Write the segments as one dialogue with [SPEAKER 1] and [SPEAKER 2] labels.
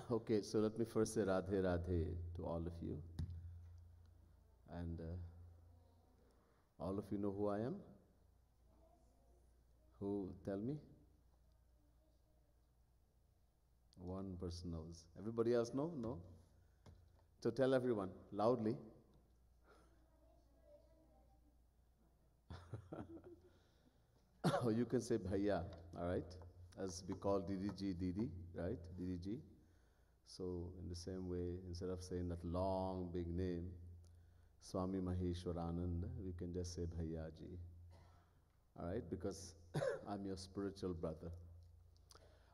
[SPEAKER 1] Okay, so let me first say Radhe Radhe to all of you. And all of you know who I am? Who, tell me? One person knows. Everybody else know? No? So tell everyone loudly. Or you can say Bhaiya, all right? As we call Didi Ji Didi, right? Didi Ji. So in the same way, instead of saying that long big name, Swami Maheshwaranand, we can just say Bhaiya Ji. All right? Because I'm your spiritual brother.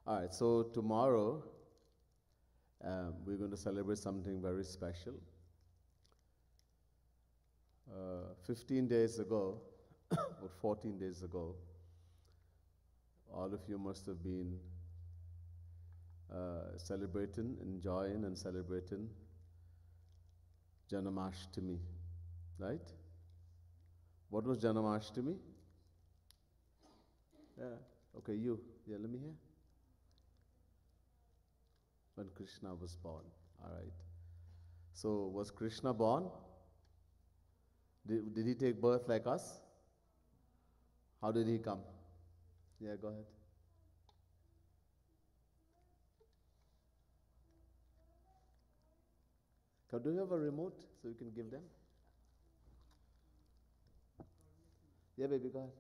[SPEAKER 1] All right, so tomorrow we're going to celebrate something very special. 15 days ago, or 14 days ago, all of you must have been celebrating, enjoying, and celebrating Janamashtami, right? What was Janamashtami? Yeah. Okay, you. Yeah, let me hear. When Krishna was born. All right. So, was Krishna born? Did he take birth like us? How did he come? Yeah, go ahead. Do you have a remote so you can give them? Yeah, baby, go ahead.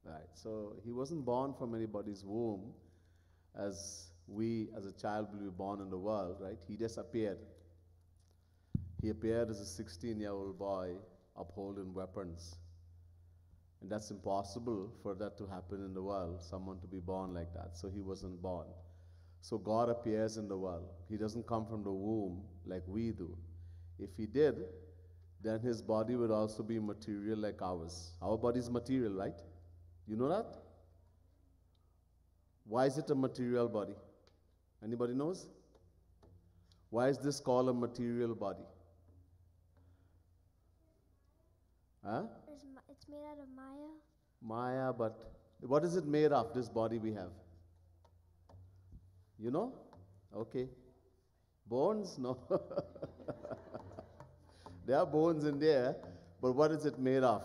[SPEAKER 1] Right. So he wasn't born from anybody's womb as we, as a child, will be born in the world, right? He just appeared. He appeared as a 16-year-old boy upholding weapons. And that's impossible for that to happen in the world, someone to be born like that. So he wasn't born. So God appears in the world. He doesn't come from the womb like we do. If he did, then his body would also be material like ours. Our body is material, right? You know that? Why is it a material body? Anybody knows? Why is this called a material body? Huh?
[SPEAKER 2] It's made out of Maya.
[SPEAKER 1] Maya, but what is it made of, this body we have? You know? Okay. Bones? No. There are bones in there, but what is it made of?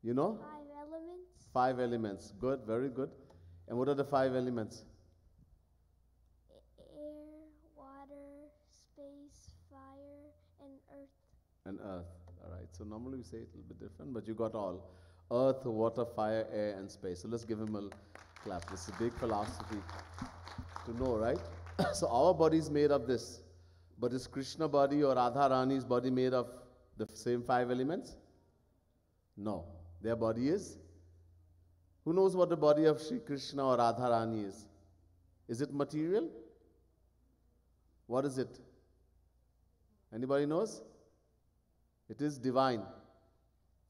[SPEAKER 1] You know?
[SPEAKER 2] 5 elements.
[SPEAKER 1] 5 elements. Good, very good. And what are the 5 elements?
[SPEAKER 2] Air, water, space, fire, and earth.
[SPEAKER 1] And earth. All right. So normally we say it a little bit different, but you got all. Earth, water, fire, air, and space. So let's give him a clap. This is a big philosophy to know, right? So our body is made of this. But is Krishna body or Radha Rani's body made of the same 5 elements? No. Their body is? Who knows what the body of Sri Krishna or Radha Rani is? Is it material? What is it? Anybody knows? It is divine.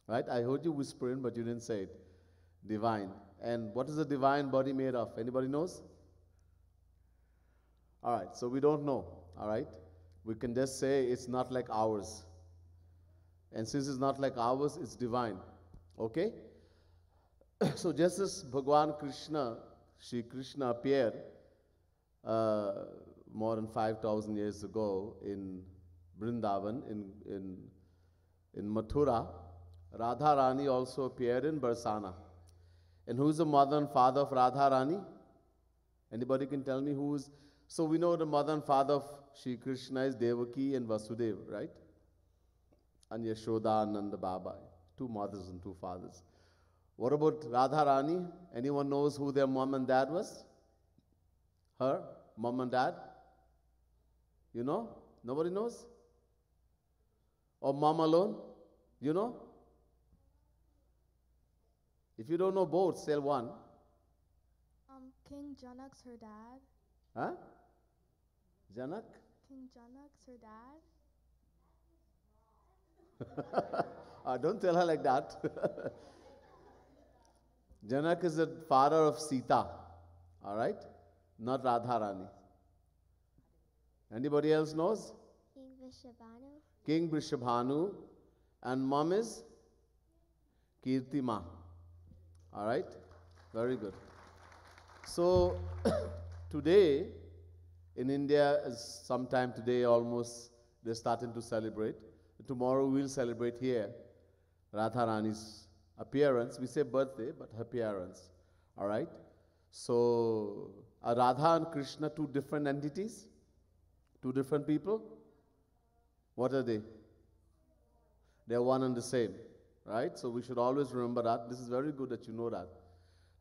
[SPEAKER 1] Right? I heard you whispering, but you didn't say it. Divine. And what is the divine body made of? Anybody knows? All right, so we don't know. All right? We can just say it's not like ours. And since it's not like ours, it's divine. Okay? So just as Bhagwan Krishna, Shri Krishna appeared more than 5,000 years ago in Vrindavan, in Mathura, Radha Rani also appeared in Barsana. And who is the mother and father of Radha Rani? Anybody can tell me who is? So we know the mother and father of Shri Krishna is Devaki and Vasudeva, right? And Yashoda and Nanda Baba. 2 mothers and 2 fathers. What about Radha Rani? Anyone knows who their mom and dad was? Her? Mom and dad? You know? Nobody knows? Or mom alone? You know? If you don't know both, say one.
[SPEAKER 2] King Janak's her dad.
[SPEAKER 1] Huh? Janak?
[SPEAKER 2] King Janak's her dad.
[SPEAKER 1] Don't tell her like that. Janak is the father of Sita. All right? Not Radharani. Anybody else knows?
[SPEAKER 2] King Vrishabhanu.
[SPEAKER 1] King Vrishabhanu, and mom is Kirti Ma. All right? Very good. So, today, in India, sometime today almost, they're starting to celebrate. Tomorrow we'll celebrate here Radharani's appearance. We say birthday, but her appearance. All right? So, are Radha and Krishna two different entities? Two different people? What are they? They're one and the same. Right? So, we should always remember that. This is very good that you know that.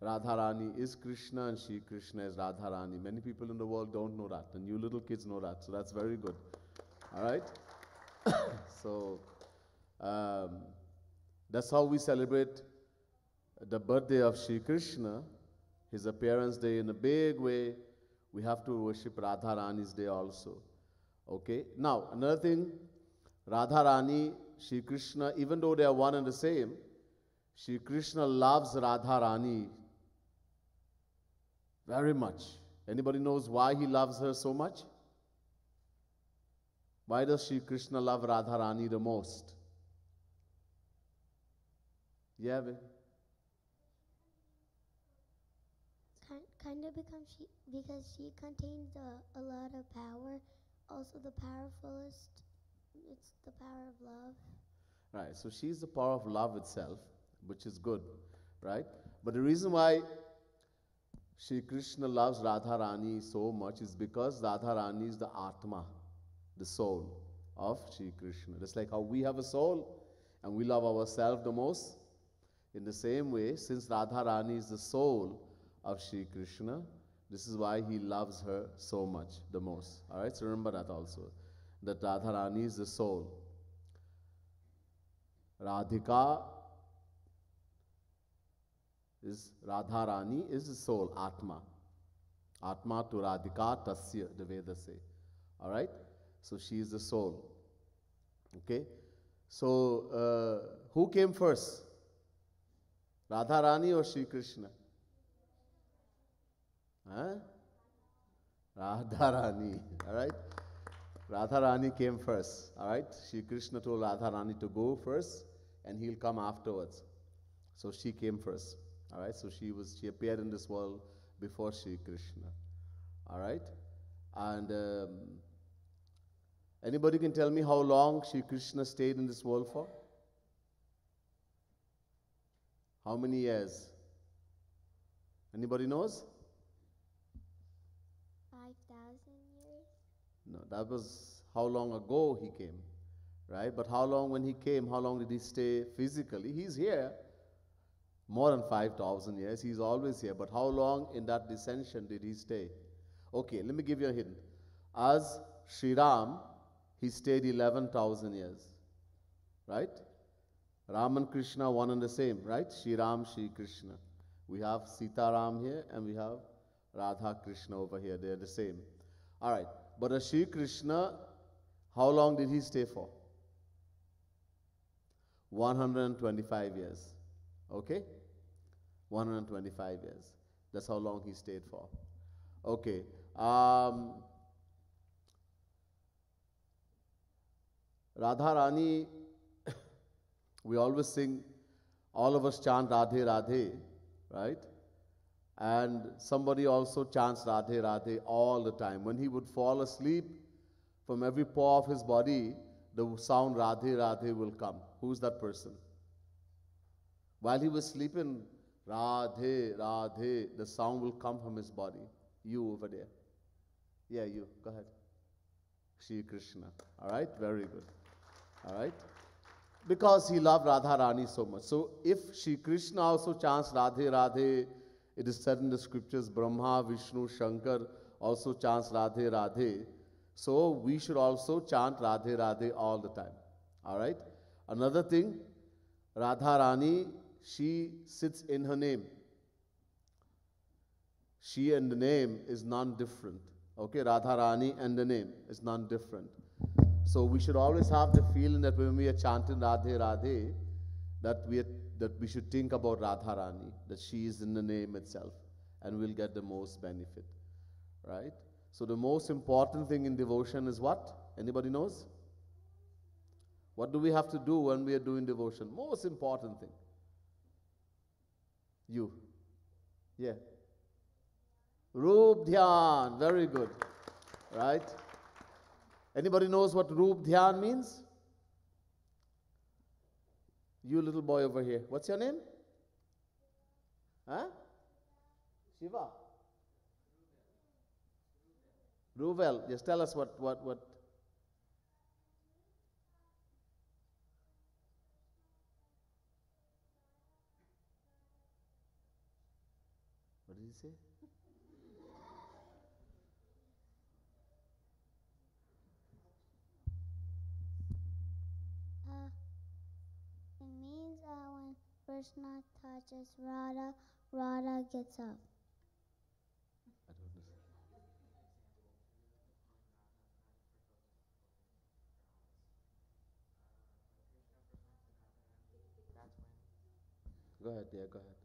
[SPEAKER 1] Radharani is Krishna and Shri Krishna is Radharani. Many people in the world don't know that, and you little kids know that, so that's very good. All right? So, that's how we celebrate the birthday of Shri Krishna, his appearance day in a big way. We have to worship Radharani's day also. Okay? Now, another thing, Radharani, Shri Krishna, even though they are one and the same, Shri Krishna loves Radharani very much. Anybody knows why he loves her so much? Why does Shri Krishna love Radharani the most? Yeah, babe.
[SPEAKER 2] Kind of because she contains a lot of power. Also, the powerfulest. It's the power of love.
[SPEAKER 1] Right, so she's the power of love itself, which is good, right? But the reason why Shri Krishna loves Radharani so much is because Radharani is the Atma, the soul of Shri Krishna. Just like how we have a soul and we love ourselves the most, in the same way, since Radharani is the soul of Shri Krishna, this is why he loves her so much the most. All right, so remember that also, that Radharani is the soul. Radhika is Radharani is the soul, Atma. Atma to Radhika Tasya, the Vedas say. All right? So she is the soul. Okay? So who came first? Radharani or Shri Krishna? Huh? Radharani. All right? Radharani came first. All right? Shri Krishna told Radharani to go first and he'll come afterwards. So she came first. All right, so she appeared in this world before Shri Krishna. All right, and anybody can tell me how long Shri Krishna stayed in this world for? How many years? Anybody knows?
[SPEAKER 2] 5,000 years.
[SPEAKER 1] No, that was how long ago he came, right? But how long when he came? How long did he stay physically? He's here. More than 5,000 years. He's always here. But how long in that descension did he stay? Okay, let me give you a hint. As Sri Ram, he stayed 11,000 years. Right? Ram and Krishna, one and the same. Right? Sri Ram, Sri Krishna. We have Sita Ram here and we have Radha Krishna over here. They're the same. All right. But as Sri Krishna, how long did he stay for? 125 years. Okay? 125 years. That's how long he stayed for. Okay. Radharani, we always sing, all of us chant Radhe Radhe, right? And somebody also chants Radhe Radhe all the time. When he would fall asleep, from every pore of his body, the sound Radhe Radhe will come. Who's that person? While he was sleeping, Radhe, Radhe, the sound will come from his body. You over there. Yeah, you. Go ahead. Shri Krishna. All right? Very good. All right? Because he loved Radharani so much. So if Shri Krishna also chants Radhe, Radhe, it is said in the scriptures, Brahma, Vishnu, Shankar also chants Radhe, Radhe. So we should also chant Radhe, Radhe all the time. All right? Another thing, Radharani, she sits in her name. She and the name is non-different. Okay, Radharani and the name is non-different. So we should always have the feeling that when we are chanting Radhe Radhe, that we should think about Radharani, that she is in the name itself, and we'll get the most benefit. Right? So the most important thing in devotion is what? Anybody knows? What do we have to do when we are doing devotion? Most important thing. You. Yeah. Roop Dhyan. Very good. Right? Anybody knows what Roop Dhyan means? You little boy over here. What's your name? Huh? Shiva. Ruvel. Just tell us what. What did he say?
[SPEAKER 2] It means when Krishna touches Radha, Radha gets up.
[SPEAKER 1] I don't know. Go ahead, yeah, go ahead.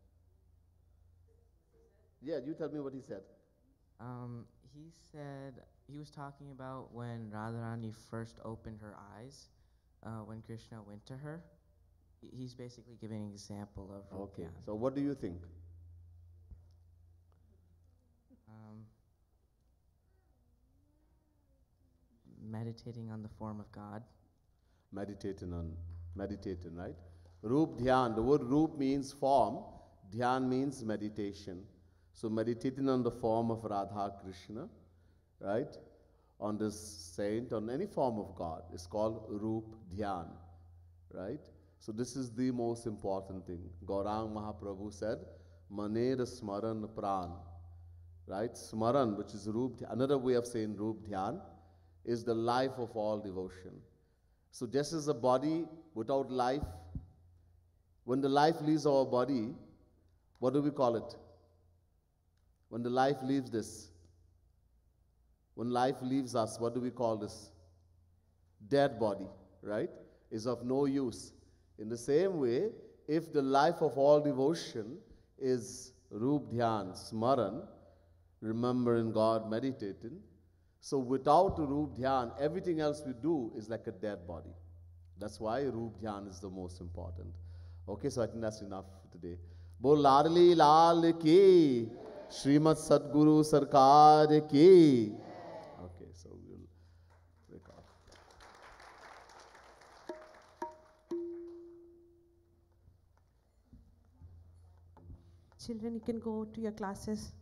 [SPEAKER 1] Yeah, you tell me what he said.
[SPEAKER 3] He said he was talking about when Radharani first opened her eyes, when Krishna went to her. He's basically giving an example of Roop
[SPEAKER 1] Okay,
[SPEAKER 3] Dhyan.
[SPEAKER 1] so what do you think?
[SPEAKER 3] Meditating on the form of God.
[SPEAKER 1] Meditating, right? Roop Dhyan. The word Roop means form, Dhyan means meditation. So meditating on the form of Radha Krishna, right? On this saint, on any form of God, is called Roop Dhyan, right? So this is the most important thing. Gaurang Mahaprabhu said, Maner Smaran Pran, right? Smaran, which is Roop Dhyan. Another way of saying Roop Dhyan is the life of all devotion. So just as a body without life, when the life leaves our body, what do we call it? When the life leaves this, when life leaves us, what do we call this? Dead body, right? Is of no use. In the same way, if the life of all devotion is Roop Dhyan, Smaran, remembering God, meditating, so without Roop Dhyan, everything else we do is like a dead body. That's why Roop Dhyan is the most important. Okay, so I think that's enough for today. Bol Ladli Lal ki, Srimad Sadguru Sarkar ki. Okay, so we'll break off.
[SPEAKER 4] Children, you can go to your classes.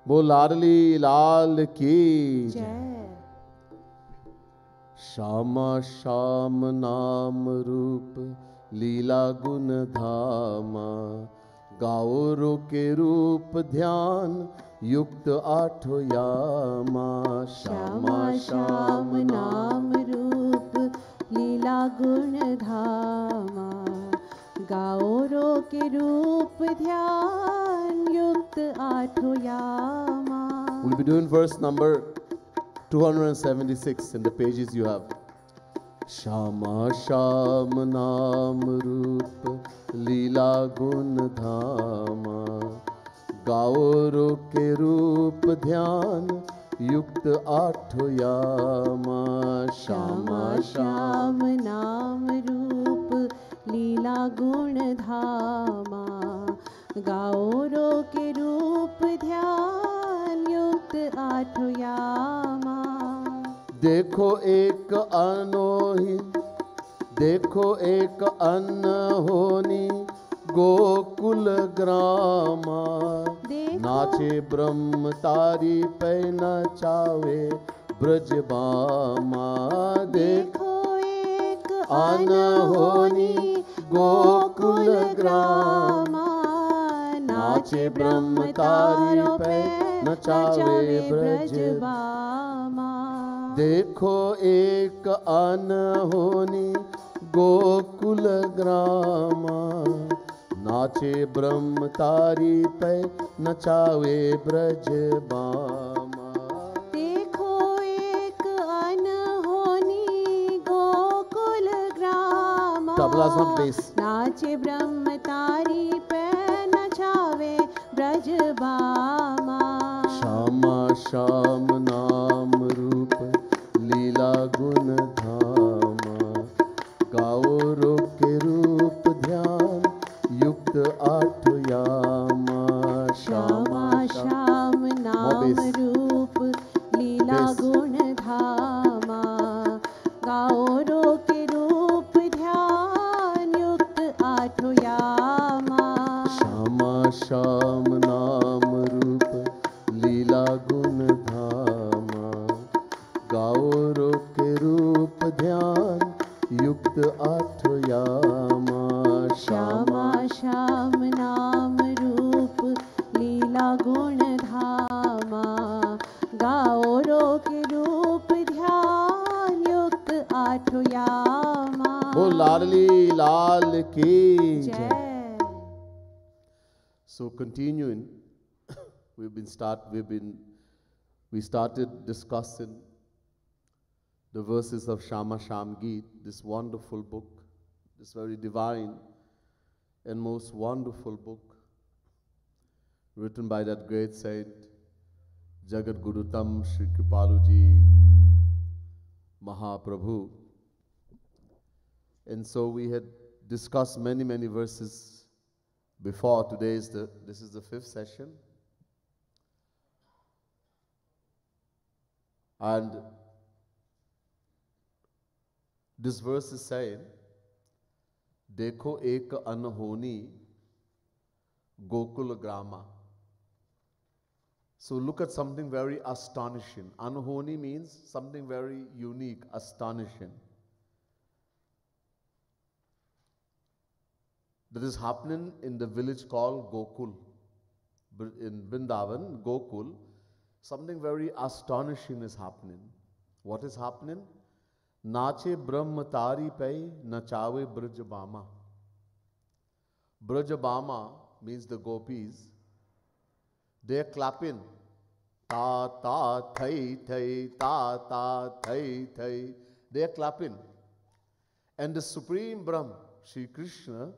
[SPEAKER 1] Bol Ladli Lal ki.
[SPEAKER 4] Jai.
[SPEAKER 1] Shama Sham Naam Roop Leela Gun Dhama Gauro ke Roop Dhyan Yukt Aatho Yama.
[SPEAKER 4] Shama Sham Naam Roop Leela Gun Dhama Gauro ke Roop Dhyan Yukt Aatho Yama.
[SPEAKER 1] We'll be doing verse number 276 in the pages you have. Shama Sham Naam Roop Leela Gun Dhama Gauro ke Roop Dhyan Yukt Aatho Yama.
[SPEAKER 4] Shama Sham Naam Roop Leela Gun Dhama Gauro ke Roop Dhyan Yukt Aatho Yama.
[SPEAKER 1] देखो एक अनोही, देखो एक अनहोनी गोकुल ग्रामा नाचे ब्रह्म तारी पे नचावे ब्रजबामा.
[SPEAKER 4] देखो एक
[SPEAKER 1] अनहोनी गोकुल ग्रामा
[SPEAKER 4] नाचे ब्रह्म तारों पे नचावे ब्रजबामा.
[SPEAKER 1] देखो एक अनहोनी गोकुल ग्रामा, नाचे ब्रह्म तारी पे नचावे ब्रज बामा।
[SPEAKER 4] देखो एक अनहोनी गोकुल ग्रामा,
[SPEAKER 1] तबला सब बेस।
[SPEAKER 4] नाचे ब्रह्म तारी पे नचावे ब्रज बामा।
[SPEAKER 1] श्यामा श्याम नाम रूप लीला गुण धामा, गाओ रूप के रूप ध्यान युक्त आठ यामा।
[SPEAKER 4] श्यामा श्याम नाम रूप लीला गुण धामा, गाओ रो के रूप ध्यान युक्त आठो यामा।
[SPEAKER 1] श्यामा श्याम नाम रूप लीला गुण धामा, गाओ रो के रूप ध्यान युक्त आठ यामा।
[SPEAKER 4] श्यामा श्याम नाम रूप लीला गुण धामा, गाओ रो के रूप ध्यान युक्त आठो यामा।
[SPEAKER 1] वो लाडली लाल की जय।
[SPEAKER 4] जय।
[SPEAKER 1] So continuing, we started discussing the verses of Shama Sham Geet, this wonderful book, this very divine and most wonderful book written by that great saint, Jagat Guru Tam Shri Kripaluji Mahaprabhu. And so we had discussed many verses before. This is the fifth session. And this verse is saying, देखो एक अनहोनी गोकुल ग्रामा. So look at something very astonishing. Anhoni means something very unique, astonishing. That is happening in the village called Gokul. In Vrindavan, Gokul, something very astonishing is happening. What is happening? Nache brahmatari pai nachave brajabama. Brajabama means the gopis. They are clapping. Ta ta thai thai, ta ta thai thai. They are clapping. And the Supreme Brahm, Shri Krishna,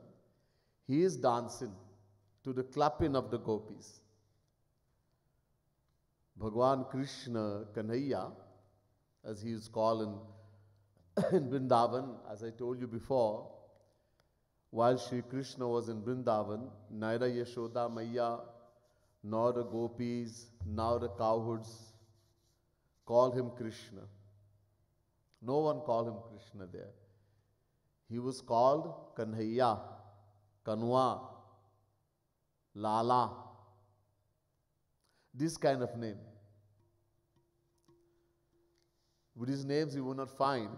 [SPEAKER 1] he is dancing to the clapping of the gopis. Bhagwan Krishna Kanhaiya, as he is called in Vrindavan, as I told you before, while Shri Krishna was in Vrindavan, neither Yashoda Maiya nor the gopis, nor the cowherds call him Krishna. No one called him Krishna there. He was called Kanhaiya, Kanwa, Lala, this kind of name. With these names you will not find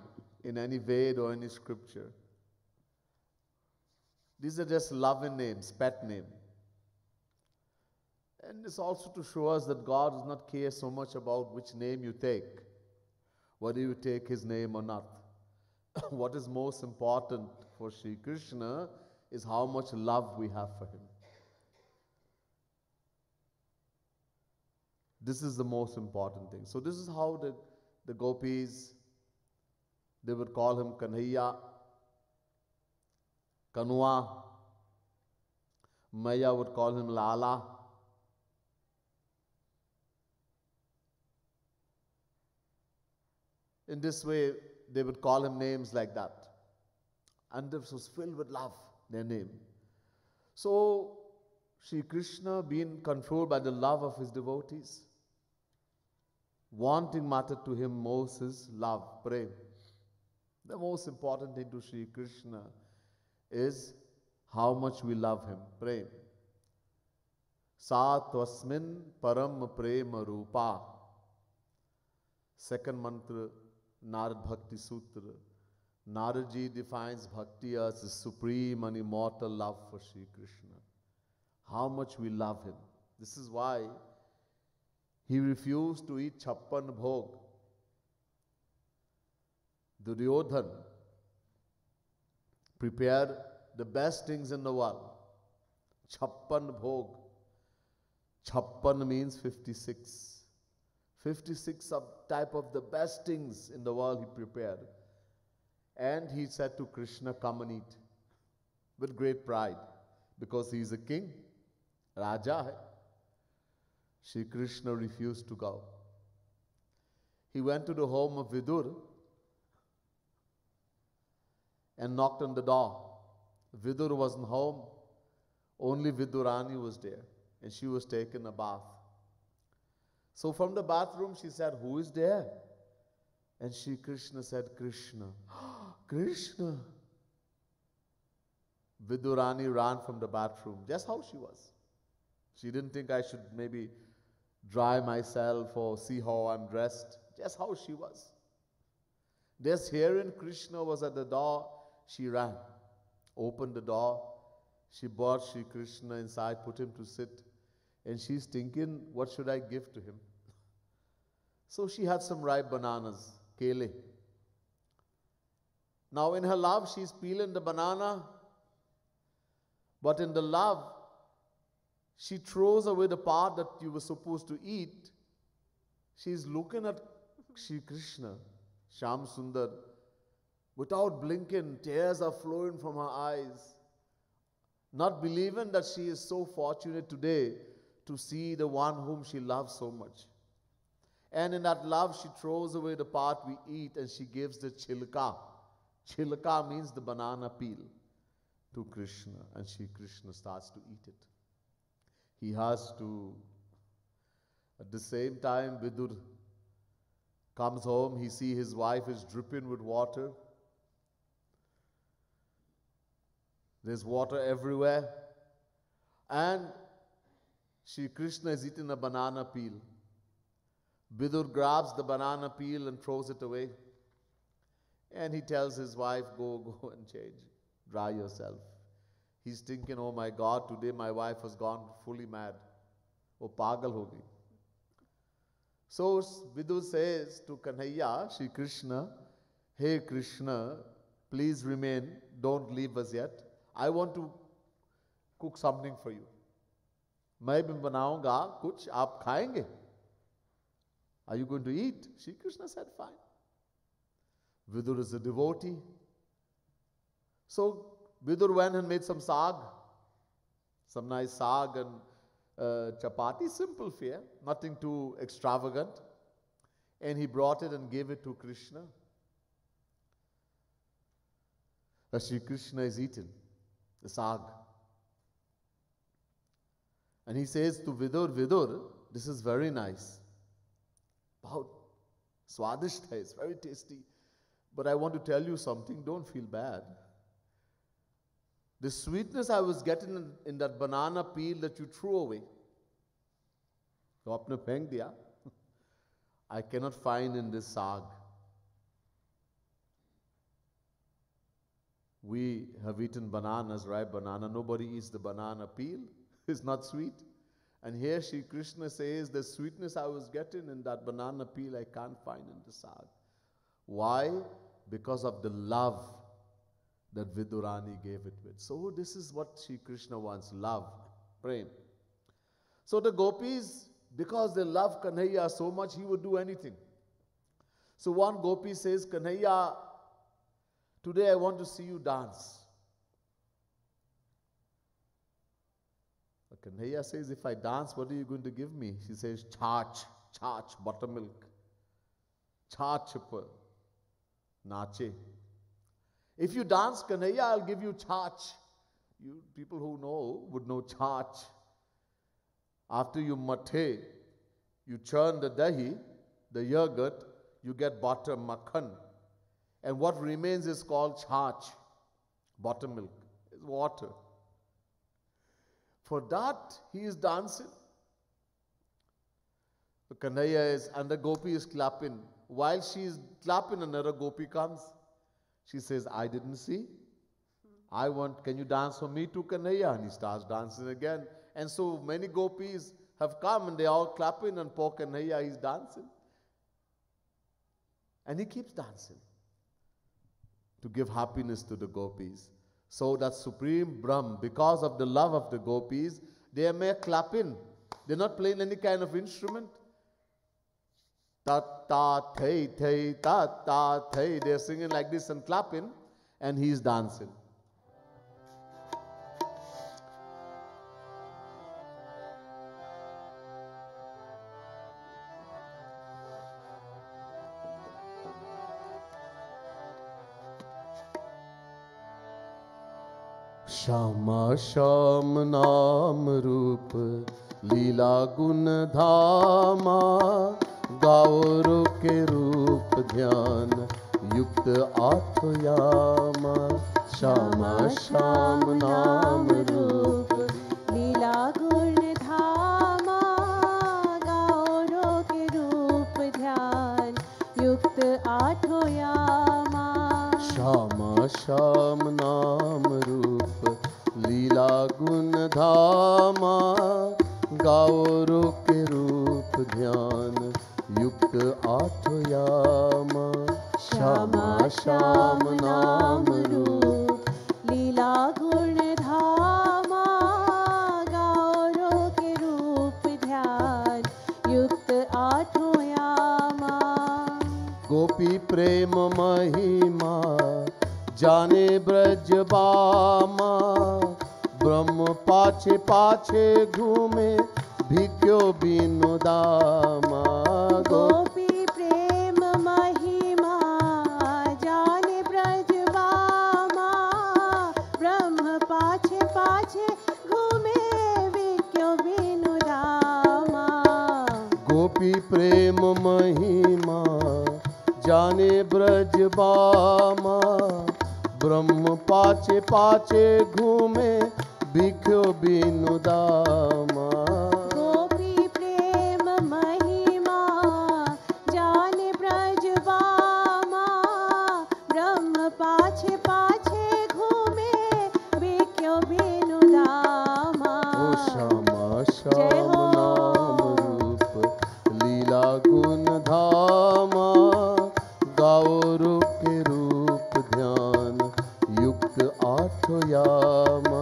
[SPEAKER 1] in any Ved or any scripture. These are just loving names, pet name. And it's also to show us that God does not care so much about which name you take, whether you take his name or not. What is most important for Sri Krishna is how much love we have for him. This is the most important thing. So this is how the gopis, they would call him Kanhaiya, Kanwa. Maya would call him Lala. In this way, they would call him names like that. And this was filled with love, their name. So, Sri Krishna, being controlled by the love of his devotees, wanting matter to him most is love, prem. The most important thing to Sri Krishna is how much we love him, prem. Sa tvasmin param prema rupa. Second mantra, Narad Bhakti Sutra. Naradji defines bhakti as the supreme and immortal love for Sri Krishna. How much we love him. This is why he refused to eat chappan bhog. Duryodhan prepared the best things in the world. Chappan bhog. Chappan means 56. 56 of type of the best things in the world he prepared. And he said to Krishna, come and eat. With great pride. Because he is a king. Raja hai. Shri Krishna refused to go. He went to the home of Vidur and knocked on the door. Vidur wasn't home. Only Vidurani was there. And she was taking a bath. So from the bathroom she said, who is there? And Shri Krishna said, Krishna. Krishna. Vidurani ran from the bathroom, just how she was. She didn't think I should maybe dry myself or see how I'm dressed, just how she was. Just hearing Krishna was at the door, she ran, opened the door. She brought Shri Krishna inside, put him to sit, and she's thinking, what should I give to him? So she had some ripe bananas, kele. Now in her love, she's peeling the banana, but in the love, she throws away the part that you were supposed to eat. She's looking at Shri Krishna, Shyam Sundar, without blinking, tears are flowing from her eyes, not believing that she is so fortunate today to see the one whom she loves so much. And in that love, she throws away the part we eat and she gives the chilka. Chilka means the banana peel to Krishna, and Shri Krishna starts to eat it. He has to, at the same time, Vidur comes home, he sees his wife is dripping with water. There's water everywhere. And Shri Krishna is eating a banana peel. Vidur grabs the banana peel and throws it away. And he tells his wife, go and change. Dry yourself. He's thinking, oh my God, today my wife has gone fully mad. Oh, pagal ho gayi. So Vidur says to Kanhaiya, Shri Krishna, hey Krishna, please remain, don't leave us yet. I want to cook something for you. मैं भी बनाऊंगा कुछ आप खाएंगे. Are you going to eat? Shri Krishna said, fine. Vidur is a devotee. So Vidur went and made some saag, some nice saag and chapati, simple fare, nothing too extravagant. And he brought it and gave it to Krishna. As Shri Krishna is eating the saag. And he says to Vidur, Vidur, this is very nice. Bahut swadisht hai, it's very tasty. But I want to tell you something, don't feel bad. The sweetness I was getting in that banana peel that you threw away, to aapne phenk diya, I cannot find in this saag. We have eaten bananas, ripe banana. Nobody eats the banana peel. It's not sweet. And here Shri Krishna says, the sweetness I was getting in that banana peel, I can't find in the saag. Why? Because of the love that Vidurani gave it with. So this is what Shri Krishna wants, love, prem. So the gopis, because they love Kanhaiya so much, he would do anything. So one gopi says, Kanhaiya, today I want to see you dance. But Kanhaiya says, if I dance, what are you going to give me? She says, chach, buttermilk. Chach per, nache. If you dance Kanhaiya, I'll give you chach. You people who know would know chach. After you mathe, you churn the dahi, the yogurt, you get butter, makhan. And what remains is called chach, buttermilk, it's water. For that, he is dancing. The Kanhaiya is, and the gopi is clapping. While she is clapping, another gopi comes. She says, I didn't see. Can you dance for me too, Kanhaiya? And he starts dancing again. And so many gopis have come and they are all clapping, and poor Kanhaiya is dancing. And he keeps dancing. to give happiness to the gopis. So that Supreme Brahm, because of the love of the gopis, they are mere clapping. They're not playing any kind of instrument. Ta ta thay thay ta ta thay. They're singing like this and clapping, and he's dancing. Shyama Shyam नाम रूप लीला गुण धामा, गाओ रो के रूप ध्यान युक्त आठ यामा। श्यामा श्याम नाम रूप
[SPEAKER 4] लीला गुण धामा, गाओ रो के रूप ध्यान युक्त आठों यामा।
[SPEAKER 1] श्यामा श्याम नाम रूप लीला गुण धामा, गाओ रो के रूप ध्यान युक्त आठ यामा। श्यामा श्याम नाम रूप
[SPEAKER 4] लीला गुण धामा, गाओ रो के रूप ध्यान युक्त आठों यामा।
[SPEAKER 1] गोपी प्रेम महिमा जाने ब्रज बामा, ब्रह्म पाछे पाछे घूमे भिक्यो बिनु दामा।
[SPEAKER 4] गोपी प्रेम महिमा जाने ब्रज बामा, ब्रह्म पाछे पाछे घूमे विक्यो बिनु दामा।
[SPEAKER 1] गोपी प्रेम महिमा जाने ब्रज बामा, ब्रह्म पाछे पाछे घूमे भिक्यो बिनु दामा।
[SPEAKER 4] गोपी प्रेम महिमा जाने ब्रज बामा, ब्रह्म पाछे पाछे घूमे भिक्यो बिनु दामा।
[SPEAKER 1] ओ श्यामा
[SPEAKER 4] जय
[SPEAKER 1] श्याम
[SPEAKER 4] हो।
[SPEAKER 1] नाम रूप लीला गुण धामा, गाओ रो के रूप ध्यान युक्त आठ यामा।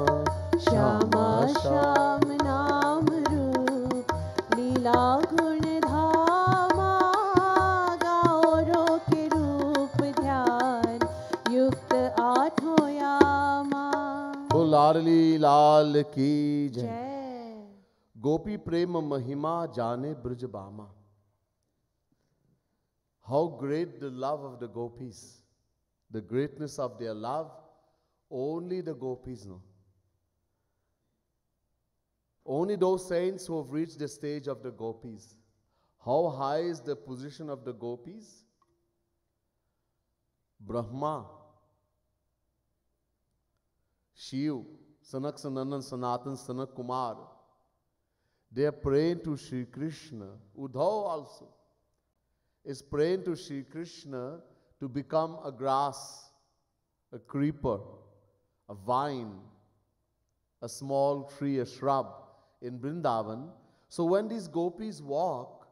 [SPEAKER 4] श्यामा श्याम नाम रूप लीला गुण धामा, गाओ रो के रूप ध्यान युक्त आठों यामा।
[SPEAKER 1] तो लाडली लाल की जय।
[SPEAKER 4] जय।
[SPEAKER 1] गोपी प्रेम महिमा जाने ब्रज बामा। How great the love of the gopis, the greatness of their love, only the gopis know. Only those saints who have reached the stage of the gopis. How high is the position of the gopis? Brahma, Shiv, Sanak Sanandan Sanatan Sanak Kumar, they are praying to Sri Krishna. Uddhav also is praying to Sri Krishna to become a grass, a creeper, a vine, a small tree, a shrub in Vrindavan. So when these gopis walk,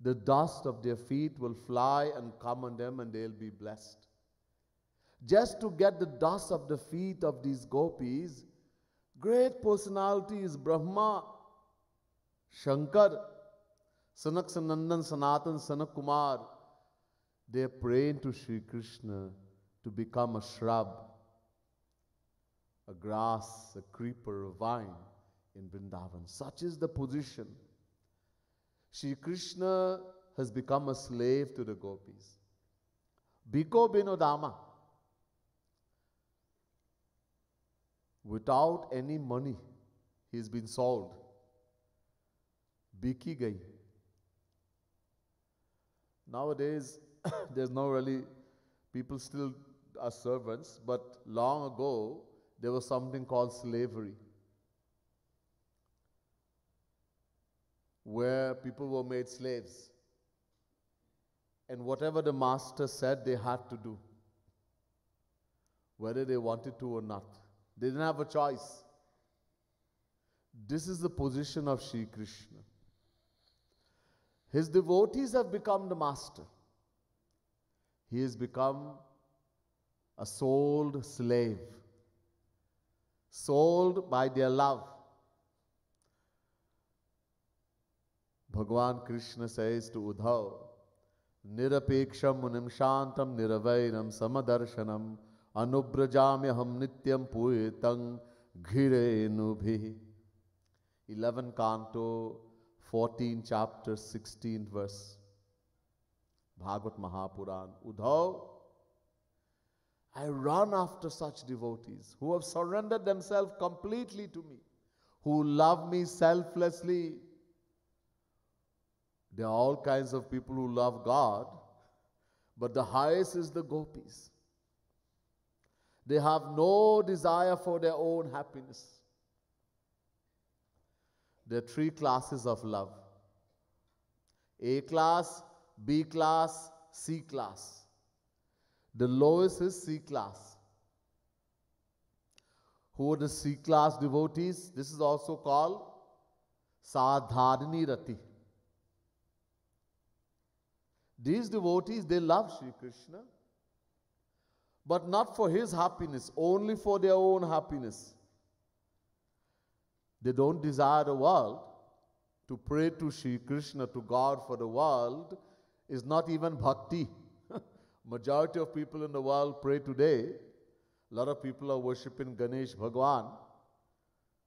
[SPEAKER 1] the dust of their feet will fly and come on them and they'll be blessed. Just to get the dust of the feet of these gopis, great personalities, Brahma, Shankar, Sanak Sanandan Sanatan Sanak Kumar, they are praying to Sri Krishna to become a shrub, a grass, a creeper, a vine in Vrindavan. Such is the position. Sri Krishna has become a slave to the gopis. Bhiko Binodama. Without any money, he's been sold. Biki gai. Nowadays, there's no really, people still are servants, but long ago, there was something called slavery, where people were made slaves. And whatever the master said, they had to do, whether they wanted to or not. They didn't have a choice. This is the position of Sri Krishna. His devotees have become the master. He has become a sold slave, sold by their love. Bhagwan Krishna says to Uddhav, Nirapeksham munim shantam niravairam samadarshanam anubrajamyaham nityam puetang ghirenu. 11 canto, 14 chapter, 16th verse. Bhagavad Mahapuran. Uddhav, I run after such devotees who have surrendered themselves completely to me, who love me selflessly. There are all kinds of people who love God, but the highest is the gopis. They have no desire for their own happiness. There are 3 classes of love: A class, B class, C class. The lowest is C class. Who are the C class devotees? This is also called Sadharani Rati. These devotees, they love Sri Krishna, but not for his happiness, only for their own happiness. They don't desire the world. To pray to Sri Krishna, to God for the world, is not even bhakti. Majority of people in the world pray today. A lot of people are worshipping Ganesh Bhagwan,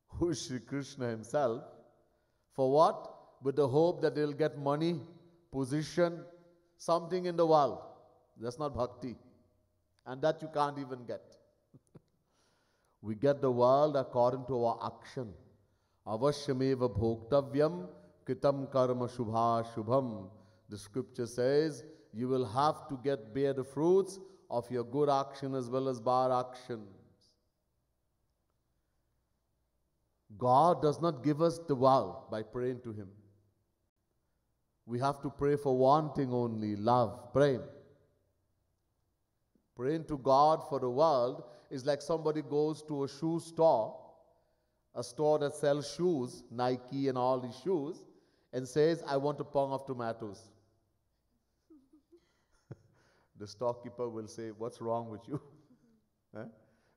[SPEAKER 1] who is Sri Krishna himself. For what? With the hope that they'll get money, position, something in the world. That's not bhakti. And that you can't even get. We get the world according to our action. Avashyameva bhoktavyam kritam karma shubha shubham. The scripture says you will have to bear the fruits of your good action as well as bad actions. God does not give us the world by praying to Him. We have to pray for one thing only: love, praying. Praying to God for the world is like somebody goes to a shoe store, a store that sells shoes, Nike and all these shoes, and says, I want a pound of tomatoes. The storekeeper will say, what's wrong with you?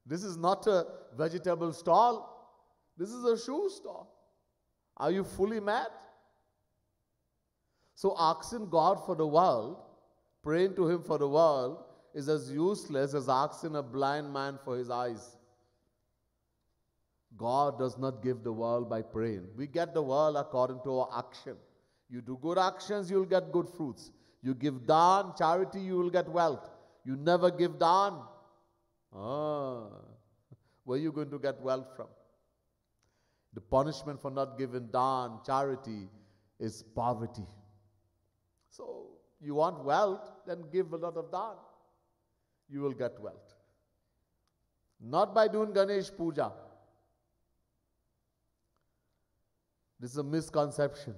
[SPEAKER 1] This is not a vegetable stall. This is a shoe store. Are you fully mad? So asking God for the world, praying to Him for the world, is as useless as asking a blind man for his eyes. God does not give the world by praying. We get the world according to our action. You do good actions, you will get good fruits. You give dan, charity, you will get wealth. You never give dan. Where are you going to get wealth from? The punishment for not giving dan, charity, is poverty. So, you want wealth, then give a lot of dan. You will get wealth. Not by doing Ganesh Puja. This is a misconception.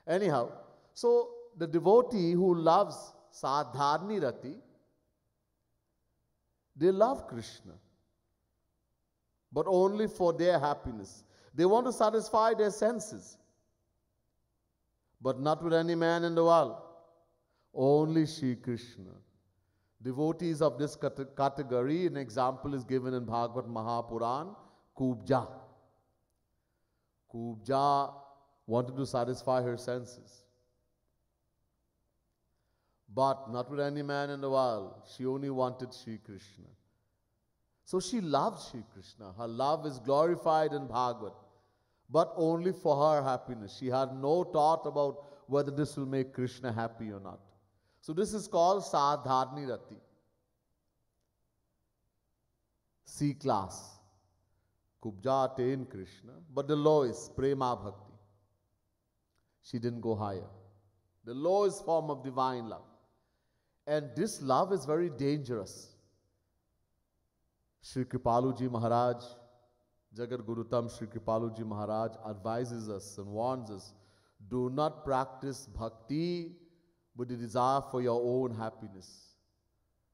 [SPEAKER 1] Anyhow, so the devotee who loves Sadharani Rati, they love Krishna, but only for their happiness. They want to satisfy their senses, but not with any man in the world. Only Shri Krishna. Devotees of this category, an example is given in Bhagavad Mahapuran, Kubja. Kubja wanted to satisfy her senses, but not with any man in the world. She only wanted Shri Krishna. So she loved Shri Krishna. Her love is glorified in Bhagavad, but only for her happiness. She had no thought about whether this will make Krishna happy or not. So this is called Sadharani Rati. C class. Kubja attained Krishna, but the lowest, Prema Bhakti. She didn't go higher. The lowest form of divine love. And this love is very dangerous. Sri Kripaluji Maharaj, Jagat Gurutam Sri Kripaluji Maharaj advises us and warns us, do not practice bhakti with the desire for your own happiness.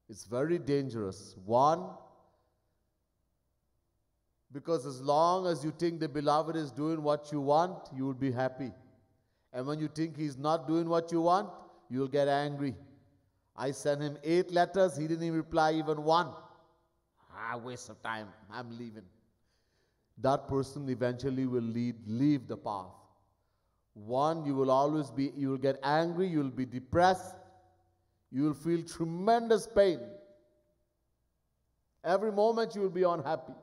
[SPEAKER 1] It's very dangerous. One, because as long as you think the beloved is doing what you want, you will be happy. And when you think he's not doing what you want, you will get angry. I sent him 8 letters, he didn't even reply even one. Waste of time, I'm leaving. That person eventually will leave the path. One, you will get angry, you will be depressed, you will feel tremendous pain. Every moment you will be unhappy.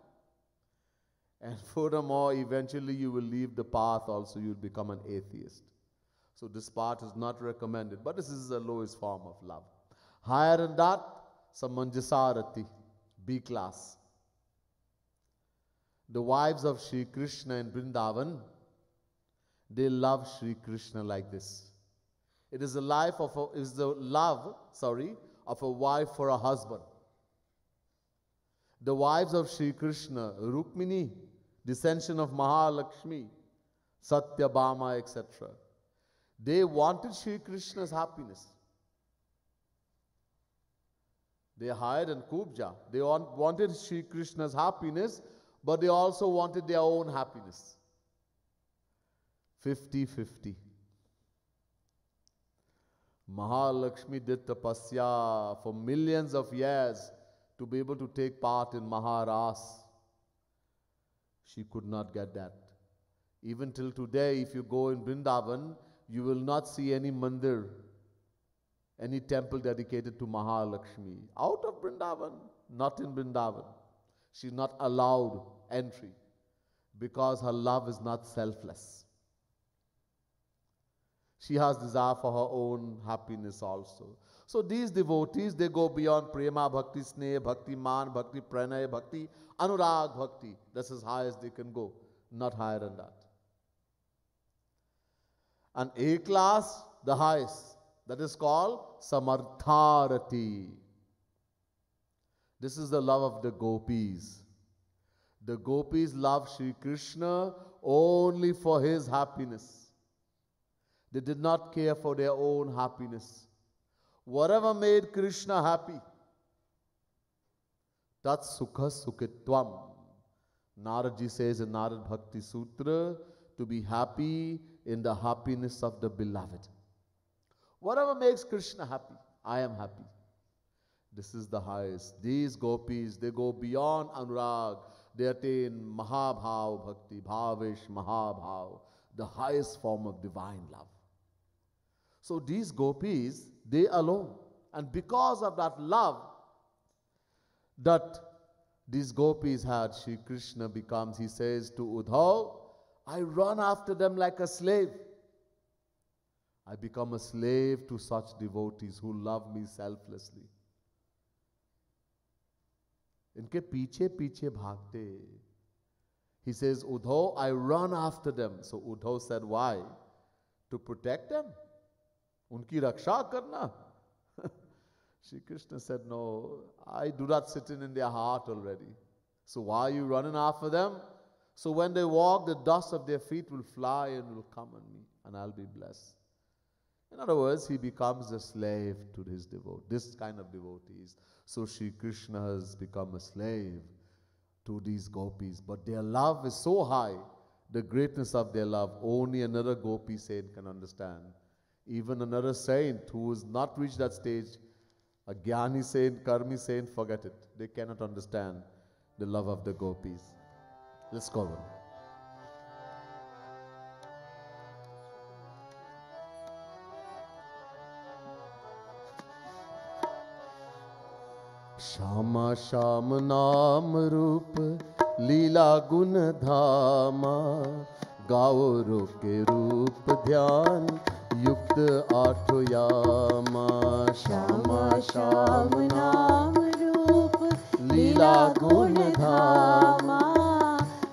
[SPEAKER 1] And furthermore, eventually you will leave the path also, you will become an atheist. So this part is not recommended, but this is the lowest form of love. Higher than that, Samanjasarati, B class. The wives of Sri Krishna in Vrindavan, they love Sri Krishna like this. It is the love of a wife for a husband. The wives of Sri Krishna, Rukmini, descension of Mahalakshmi, Satyabhama, etc. They wanted Sri Krishna's happiness. They hired in Kubja. They wanted Sri Krishna's happiness, but they also wanted their own happiness. 50-50. Mahalakshmi did tapasya for millions of years to be able to take part in Maharas. She could not get that. Even till today, if you go in Vrindavan, you will not see any mandir, any temple dedicated to Mahalakshmi. Out of Vrindavan, not in Vrindavan. She is not allowed entry because her love is not selfless. She has desire for her own happiness also. So these devotees, they go beyond prema, bhakti, sneha, bhakti, man, bhakti, pranay, bhakti, anurag, bhakti. That's as high as they can go, not higher than that. And A class, the highest, that is called Samartharati. This is the love of the gopis. The gopis love Sri Krishna only for his happiness. They did not care for their own happiness. Whatever made Krishna happy, tat sukha sukhitvam. Naradji says in Narad Bhakti Sutra, to be happy in the happiness of the beloved. Whatever makes Krishna happy, I am happy. This is the highest. These gopis, they go beyond anurag. They attain Mahabhav Bhakti, Bhavish Mahabhav, the highest form of divine love. So these gopis, they alone. And because of that love that these gopis had, Sri Krishna becomes, he says to Uddhav, I run after them like a slave. I become a slave to such devotees who love me selflessly. इनके पीछे पीछे भागते. He says, Uddhav, I run after them. So Uddhav said, why? To protect them? Unki raksha karna? Shri Krishna said, no, I do not sit in their heart already. So why are you running after them? So when they walk, the dust of their feet will fly and will come on me, and I'll be blessed. In other words, he becomes a slave to his this kind of devotees. So Shri Krishna has become a slave to these gopis. But their love is so high, the greatness of their love, only another gopi saint can understand. Even another saint who has not reached that stage, a Jnani saint, Karmi saint, forget it. They cannot understand the love of the gopis. Let's go on. Shama Shama Naam Roop Leela Gun Dhama Gao Roke Roop Dhyan Yukt Aatho Yama.
[SPEAKER 4] Shama Shama Naam Roop Leela Gun Dhama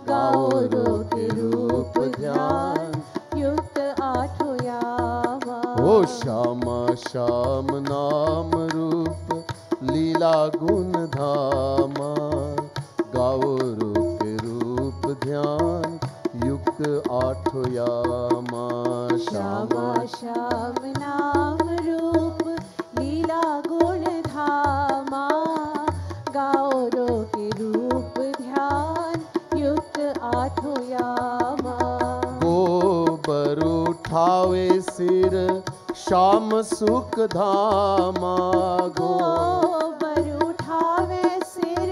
[SPEAKER 4] Gao Roke Roop Dhyan Yukt Aatho Yama.
[SPEAKER 1] O Shama Shama Naam Roop लीला गुण धामा गाओ रूप रूप ध्यान युक्त आठो यामा.
[SPEAKER 4] श्यामा श्याम नाम रूप लीला गुण धामा गाओ के रूप ध्यान युक्त आठो यामा.
[SPEAKER 1] गोबर उठावे सिर श्याम सुख धामा
[SPEAKER 4] गोबर उठावे सिर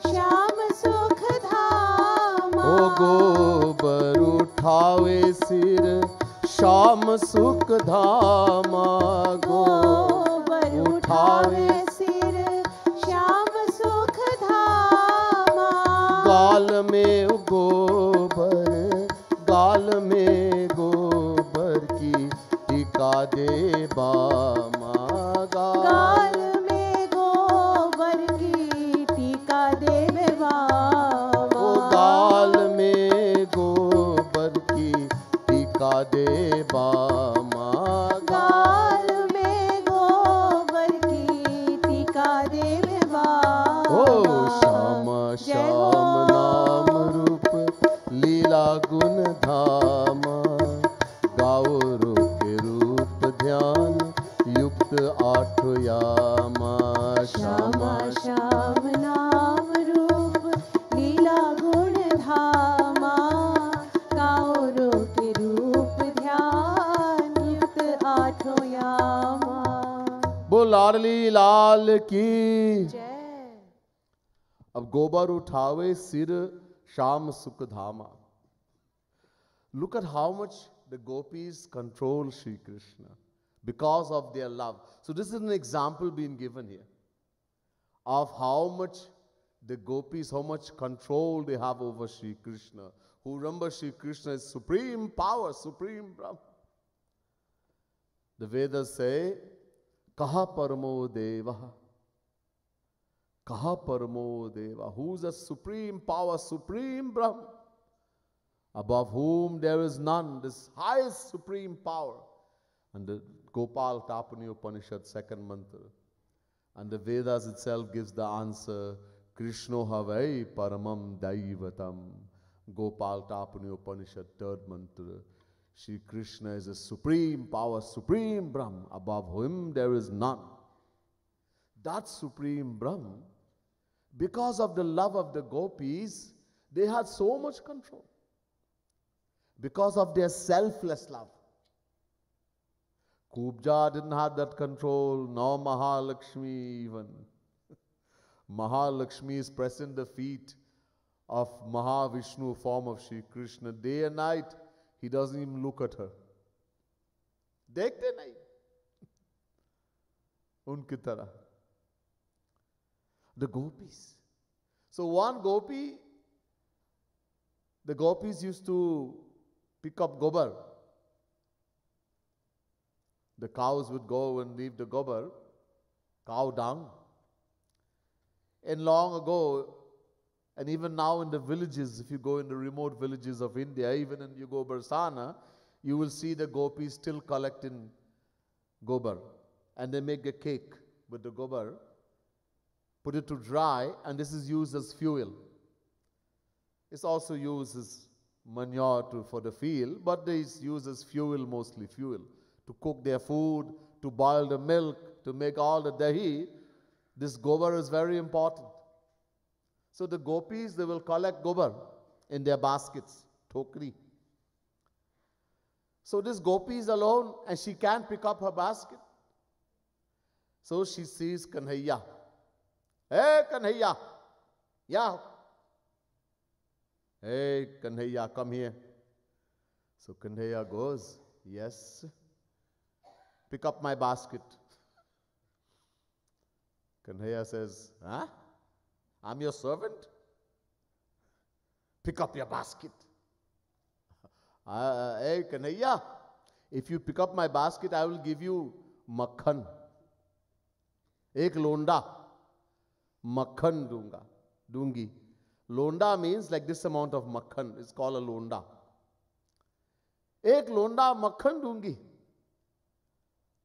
[SPEAKER 4] श्याम सुख धामा
[SPEAKER 1] ओ गोबर उठावे सिर श्याम सुख धामा
[SPEAKER 4] गोबर उठावे सिर श्याम सुख धामा
[SPEAKER 1] गाल में गोबर की टीका दे बामा
[SPEAKER 4] गाल में गोबर की टीका देवे बामा
[SPEAKER 1] ओ गाल में गोबर की टीका दे बामा
[SPEAKER 4] गाल में गोबर की टीका देवे बामा
[SPEAKER 1] ओ श्याम श्याम नाम रूप लीला गुण धामा गाओ के रूप ध्यान युक्त आठ यामा
[SPEAKER 4] श्यामा श्याम नाम रूप लीला गुण धामा काउरो के रूप ध्यान युक्त आठों यामा
[SPEAKER 1] वो लाडली लाल की
[SPEAKER 4] जय
[SPEAKER 1] अब गोबर उठावे सिर श्याम सुख धामा. Look at how much the gopis control Sri Krishna because of their love. So this is an example being given here of how much the gopis, how much control they have over Sri Krishna. Who remember Sri Krishna is supreme power, supreme Brahma. The Vedas say, Kaha paramo deva. Kaha paramo deva. Who's the supreme power, supreme Brahma, above whom there is none, this highest supreme power. And the Gopal Tapani Upanishad, second mantra. And the Vedas itself gives the answer, Krishno havai paramam daivatam. Gopal Tapani Upanishad, third mantra. Shri Krishna is a supreme power, supreme Brahm, above whom there is none. That supreme Brahm, because of the love of the gopis, they had so much control. Because of their selfless love. Kubja didn't have that control, nor Mahalakshmi even. Mahalakshmi is pressing the feet of Mahavishnu, form of Shri Krishna. Day and night, he doesn't even look at her. Dekhte nahi. Unki tarah. The gopis. So one gopi, the gopis used to pick up gobar. The cows would go and leave the gobar, cow dung. And long ago, and even now in the villages, if you go in the remote villages of India, even in you go Barsana, you will see the gopis still collecting gobar. And they make a cake with the gobar, put it to dry, and this is used as fuel. It's also used as manure for the field, but it's used as fuel, mostly fuel, to cook their food, to boil the milk, to make all the dahi. This gobar is very important. So the gopis, they will collect gobar in their baskets, tokri. So this gopi is alone and she can't pick up her basket. So she sees Kanhaiya. Hey Kanhaiya, yeah. Hey Kanhaiya, come here. So Kanhaiya goes, yes. Pick up my basket. Kanhaiya says, huh? I'm your servant? Pick up your basket. Hey Kanhaiya, if you pick up my basket, I will give you makhan. Ek londa. Makhan dungi. Londa means like this amount of makhan. It's called a londa. Ek londa makhan dungi.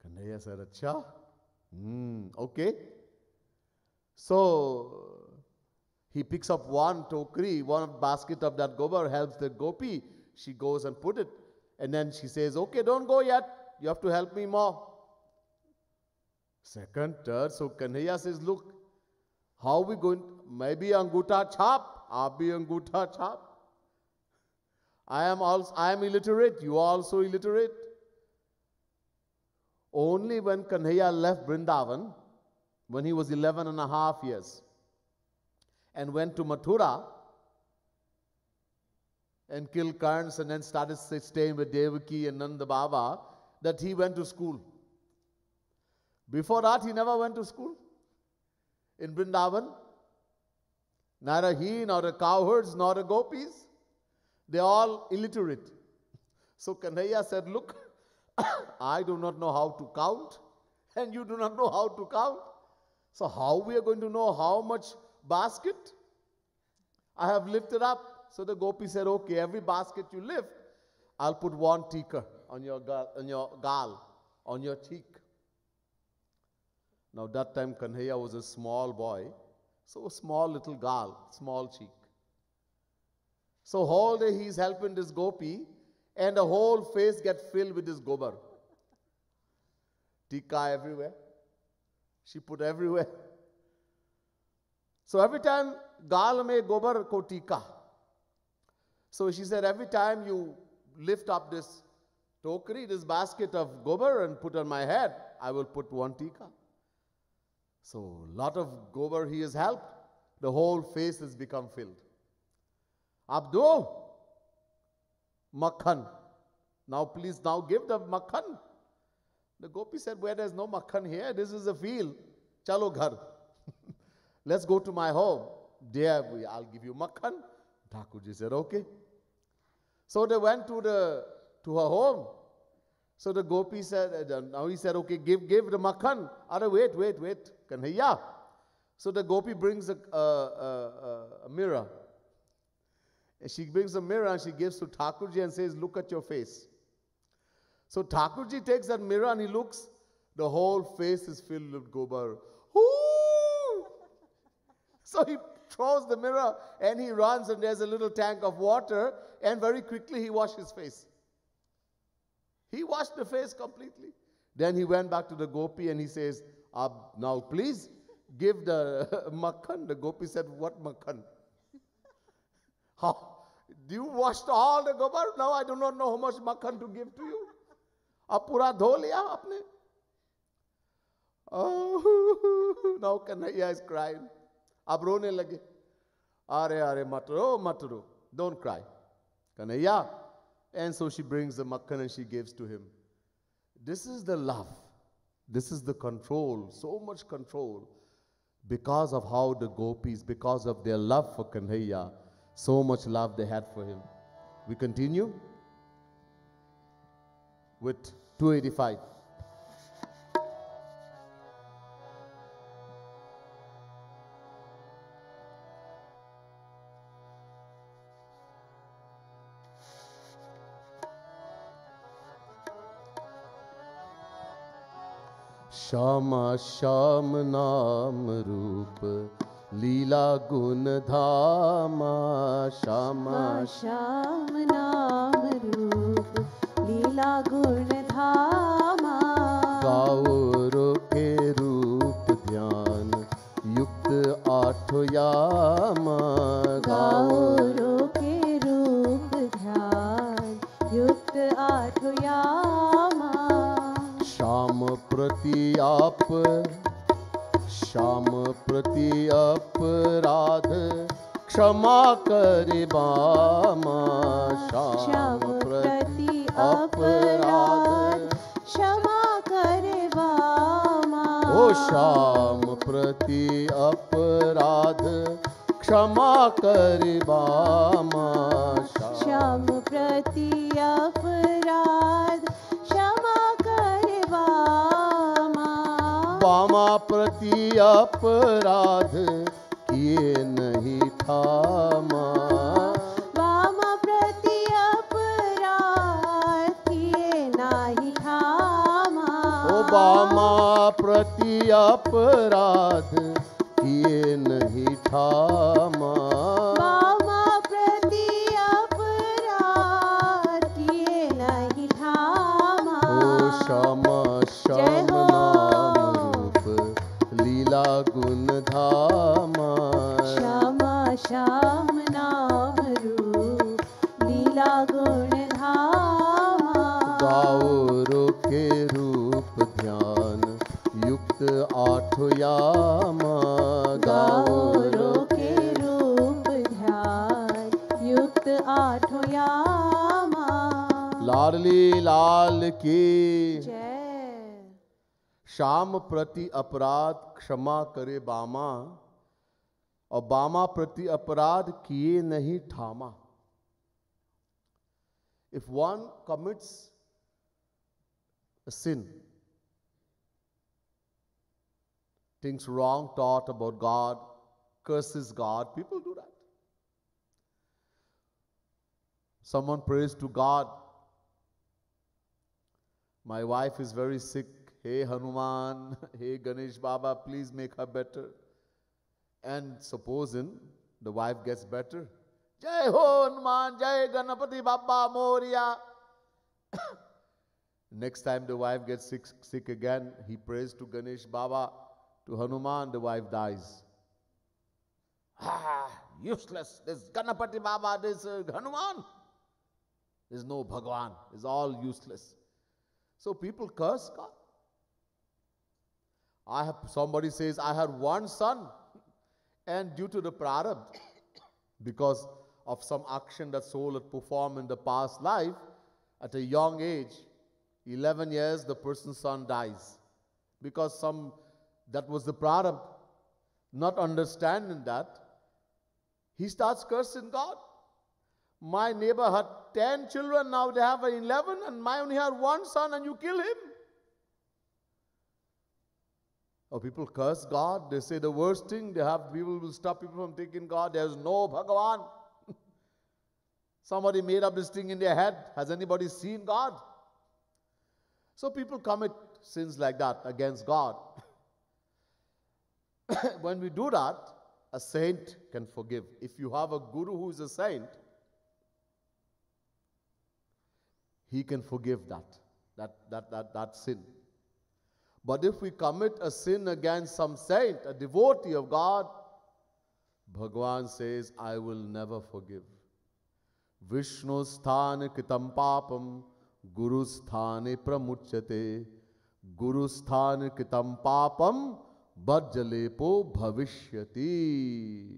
[SPEAKER 1] Kanhaiya said, Acha. Okay. So he picks up one tokri, one basket of that gobar, helps the gopi. She goes and put it. And then she says, okay, don't go yet. You have to help me more. Second, third. So Kanhaiya says, look, how are we going? Maybe anguta chap. Abhi anguta chap. I am illiterate. You are also illiterate. Only when Kanhaiya left Vrindavan, when he was 11 and a half years, and went to Mathura and killed Karns and then started staying with Devaki and Nanda Baba, that he went to school. Before that, he never went to school. In Vrindavan, neither he, nor the cowherds, nor the gopis, they're all illiterate. So Kanhaiya said, look, I do not know how to count, and you do not know how to count. So how we are going to know how much basket I have lifted up? So the gopi said, okay, every basket you lift, I'll put one tika on your gal, on your cheek. Now that time Kanhaiya was a small boy, so a small little gal, small cheek. So whole day he's helping this gopi, and the whole face gets filled with this gobar. Tika everywhere. She put everywhere. So every time gal mein gobar ko tika. So she said, every time you lift up this tokri, this basket of gobar, and put on my head, I will put one tika. So lot of gobar he has helped. The whole face has become filled. Abdo, makhan. Now please, now give the makhan. The gopi said, where there's no makhan here, this is a field. Chalo ghar. Let's go to my home. There I'll give you makhan. Thakurji said, okay. So they went to her home. So the gopi said, now he said, okay, give the makhan. Are wait, Kanhaiya. So the gopi brings a mirror. She brings a mirror and she gives to Thakurji and says, look at your face. So Thakurji takes that mirror and he looks, the whole face is filled with gobar. Ooh! So he throws the mirror and he runs, and there's a little tank of water, and very quickly he washed his face. He washed the face completely. Then he went back to the gopi and he says, now please give the makhan. The gopi said, what makhan? How? You washed all the gobar? Now I do not know how much makhan to give to you. Ab pura dho liya aapne? Oh, now Kanhaiya is crying. Ab rone lage. Are, matro. Don't cry. Kanhaiya. And so she brings the makhan and she gives to him. This is the love. This is the control. So much control. Because of how the gopis, because of their love for Kanhaiya, so much love they had for him. We continue with 285. Shama Sham Naam Roop Leela Gun Dhama. Shama
[SPEAKER 4] Shyam नाम रूप लीला गुण धामा
[SPEAKER 1] गाओ के रूप ध्यान युक्त आठो यामा.
[SPEAKER 4] गौरों के रूप ध्यान युक्त आठ यामा.
[SPEAKER 1] श्याम प्रति अपराध क्षमा करे बामा.
[SPEAKER 4] श्याम प्रति अपराध क्षमा करे बामा.
[SPEAKER 1] ओ श्याम प्रति अपराध क्षमा करे बामा.
[SPEAKER 4] श्याम प्रति अपराध क्षमा करे बामा.
[SPEAKER 1] बामा प्रति अपराध किए नहीं ठामा.
[SPEAKER 4] बामा प्रति अपराध किए नाही ठामा.
[SPEAKER 1] ओ बामा प्रति अपराध किए नहीं ठामा.
[SPEAKER 4] बामा प्रति अपराध किए नहीं ठामा.
[SPEAKER 1] ओ श्यामा
[SPEAKER 4] जय
[SPEAKER 1] श्याम
[SPEAKER 4] हो.
[SPEAKER 1] नाम रूप लीला गुण धामा.
[SPEAKER 4] श्यामा श्याम नाम रूप लीला गुण धामा.
[SPEAKER 1] गाओ के रूप ध्यान आठयामा
[SPEAKER 4] गाओ रोके रूप ध्यान युक्त आठों यामा।
[SPEAKER 1] लाडली लाल की
[SPEAKER 4] जय।
[SPEAKER 1] श्याम प्रति अपराध क्षमा करे बामा, और बामा प्रति अपराध किए नहीं ठामा. If one commits a sin, thinks wrong thought about God, curses God, people do that. Someone prays to God, my wife is very sick, hey Hanuman, hey Ganesh Baba, please make her better. And supposing the wife gets better, Jai Ho Hanuman, Jai Ganapati Baba Moria. Next time the wife gets sick again, he prays to Ganesh Baba, to Hanuman, the wife dies. Useless. This Ganapati Baba, this Hanuman. There's no Bhagwan. It's all useless. So people curse God. Somebody says, I had one son, and due to the prarabdha, because of some action that soul had performed in the past life, at a young age, 11 years, the person's son dies. Because that was the prarabdha. Not understanding that, he starts cursing God. My neighbor had 10 children, now they have 11, and I only have one son, and you kill him. Or people curse God. They say the worst thing, people will stop people from taking God. There's no Bhagavan. Somebody made up this thing in their head. Has anybody seen God? So people commit sins like that against God. When we do that, a saint can forgive. If you have a guru who is a saint, he can forgive that sin. But if we commit a sin against some saint, a devotee of God, Bhagavan says, I will never forgive. Vishnu sthane kritam papam, Guru sthane pramuchyate. Guru sthane kritam papam, bhajalepo bhavishyati.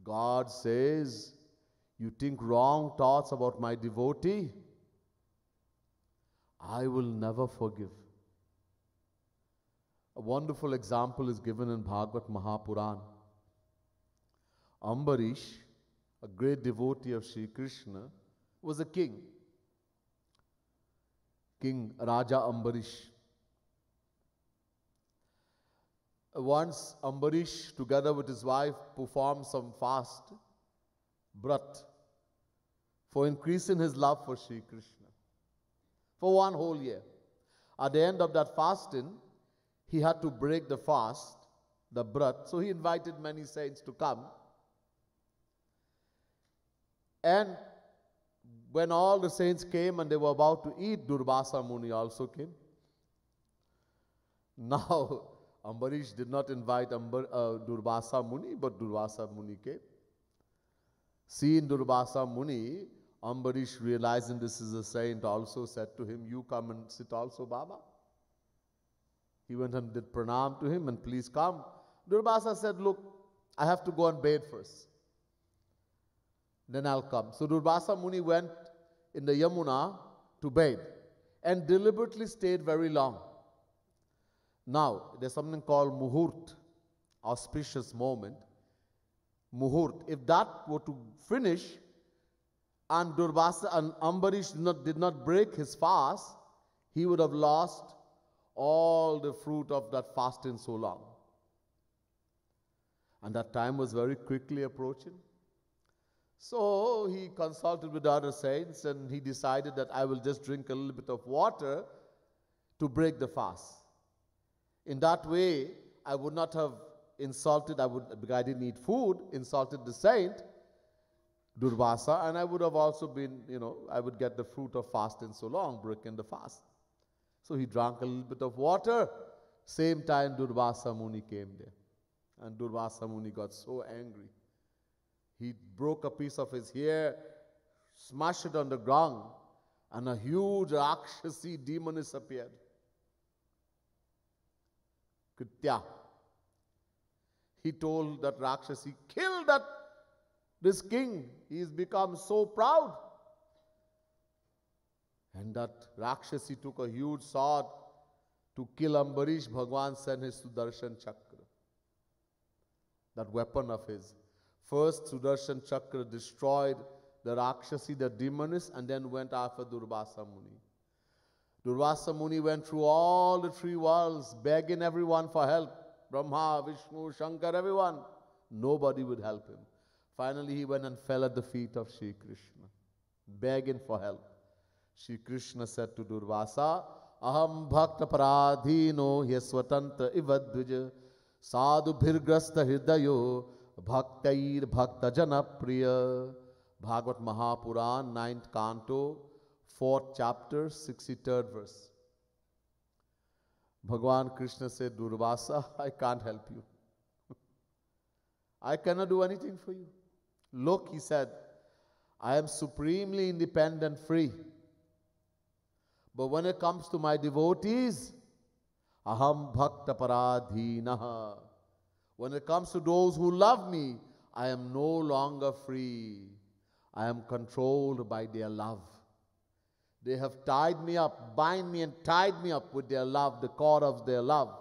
[SPEAKER 1] God says, you think wrong thoughts about my devotee, I will never forgive. A wonderful example is given in Bhagavad Mahapuran. Ambarish, a great devotee of Sri Krishna, was a king. King Raja Ambarish. Once Ambarish, together with his wife, performed some fast, brat, for increasing his love for Sri Krishna, for one whole year. At the end of that fasting, he had to break the fast, the brat, so he invited many saints to come. And when all the saints came and they were about to eat, Durvasa Muni also came. Now, Ambarish did not invite Durvasa Muni, but Durvasa Muni came. Seeing Durvasa Muni, Ambarish, realizing this is a saint, also said to him, you come and sit also, Baba. He went and did pranam to him, and please come. Durvasa said, look, I have to go and bathe first. Then I'll come. So Durvasa Muni went in the Yamuna to bathe and deliberately stayed very long. Now, there's something called Muhurt, auspicious moment. Muhurt. If that were to finish and Durvasa and Ambarish did not break his fast, he would have lost all the fruit of that fasting so long. And that time was very quickly approaching. So he consulted with the other saints and he decided that I will just drink a little bit of water to break the fast. In that way, I would not have insulted, because I didn't eat food, insulted the saint, Durvasa, and I would have also been, I would get the fruit of fasting so long, breaking the fast. So he drank a little bit of water. Same time Durvasa Muni came there. And Durvasa Muni got so angry. He broke a piece of his hair, smashed it on the ground, and a huge Rakshasi demoness appeared. Kritya. He told that Rakshasi, kill this king. He's become so proud. And that Rakshasi took a huge sword to kill Ambarish. Bhagwan sent his Sudarshan Chakra, that weapon of his. First, Sudarshan Chakra destroyed the Rakshasi, the demoness, and then went after Durvasa Muni. Durvasa Muni went through all the three worlds, begging everyone for help. Brahma, Vishnu, Shankar, everyone. Nobody would help him. Finally, he went and fell at the feet of Shri Krishna, begging for help. Shri Krishna said to Durvasa, Aham bhakta paradhino hyasvatanta ivadvija sadhu bhirgrasta hridayo bhaktair bhakta janapriya. Bhagavad Mahapuran, 9th canto, 4th chapter, 63rd verse. Bhagwan Krishna said, Durvasa, I can't help you. I cannot do anything for you. Look, he said, I am supremely independent, free. But when it comes to my devotees, aham bhakta paradhinaha. When it comes to those who love me, I am no longer free. I am controlled by their love. They have tied me up, bind me and tied me up with their love, the cord of their love.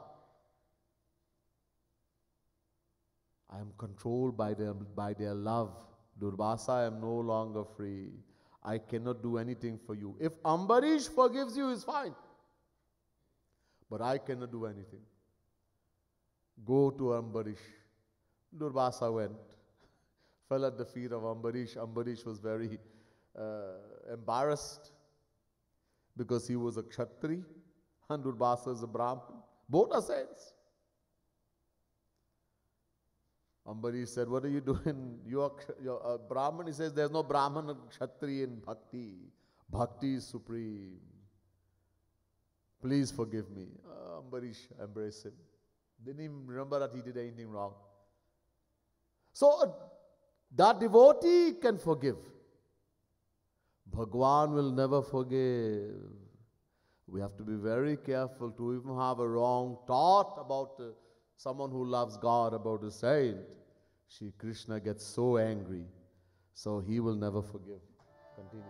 [SPEAKER 1] I am controlled by their love. Durvasa, I am no longer free. I cannot do anything for you. If Ambarish forgives you, it's fine. But I cannot do anything. Go to Ambarish. Durvasa went, fell at the feet of Ambarish. Ambarish was very embarrassed because he was a Kshatri and Durvasa is a Brahman. Both are saints. Ambarish said, what are you doing? You're a Brahman. He says, there's no Brahman and Kshatri in Bhakti. Bhakti is supreme. Please forgive me. Ambarish embraced him. Didn't even remember that he did anything wrong. So, that devotee can forgive. Bhagwan will never forgive. We have to be very careful to even have a wrong thought about someone who loves God, about a saint. Shri Krishna gets so angry, so he will never forgive. Continue.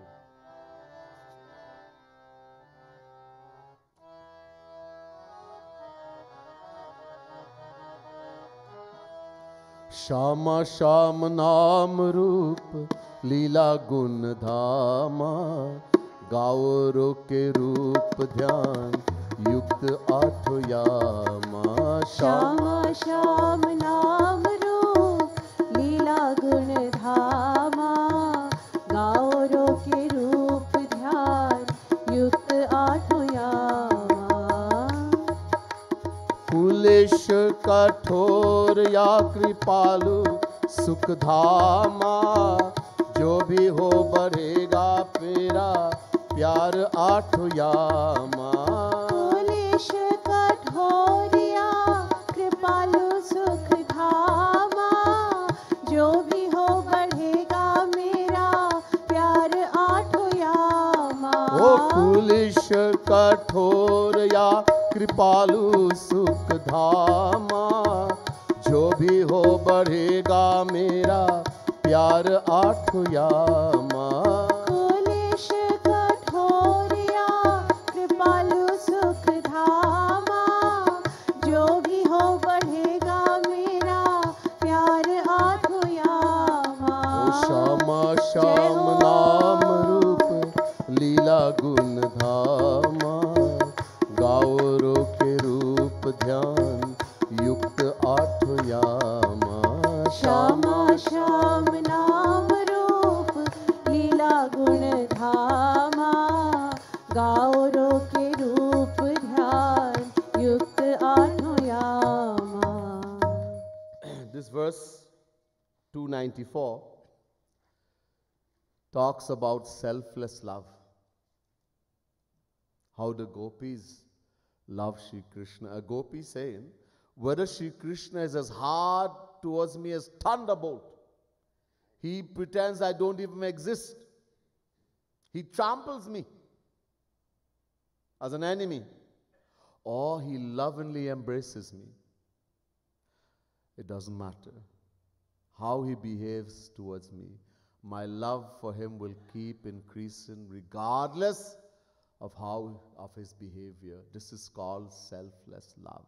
[SPEAKER 1] Shama Shama Naam Roop Leela Gun Dhama Gauro ke Roop Dhyan Yukt Aatho Yama.
[SPEAKER 4] Shama Shama Naam Roop Leela Gun Dhama Gauro ke Roop Dhyan Yukt Aatho Yama.
[SPEAKER 1] Kulesh कठोर या कृपालु सुख धामा जो भी हो बढ़ेगा मेरा प्यार आठो यामा.
[SPEAKER 4] कुलेश कठोर या कृपालु सुख धामा जो भी हो बढ़ेगा मेरा प्यार आठो यामा.
[SPEAKER 1] ओ कुलेश कठोर या कृपालु सुख धामा जो भी हो बढ़ेगा मेरा प्यार आठो यामा.
[SPEAKER 4] कुलेश कठोर या कृपालु सुख धामा जो भी हो बढ़ेगा मेरा प्यार आठो यामा.
[SPEAKER 1] ओ श्यामा श्याम नाम रूप लीला गुण धामा गावरो के रूप ध्यान युक्त आठो यामा.
[SPEAKER 4] श्यामा श्याम नाम रूप लीला गुण धामा गावरो के रूप ध्यान युक्त आठो यामा.
[SPEAKER 1] This verse 294 talks about selfless love. How the gopis love Shri Krishna. A gopi saying, whether Shri Krishna is as hard towards me as thunderbolt, he pretends I don't even exist. He tramples me as an enemy. or he lovingly embraces me, it doesn't matter how he behaves towards me. My love for him will keep increasing regardless of his behavior. This is called selfless love.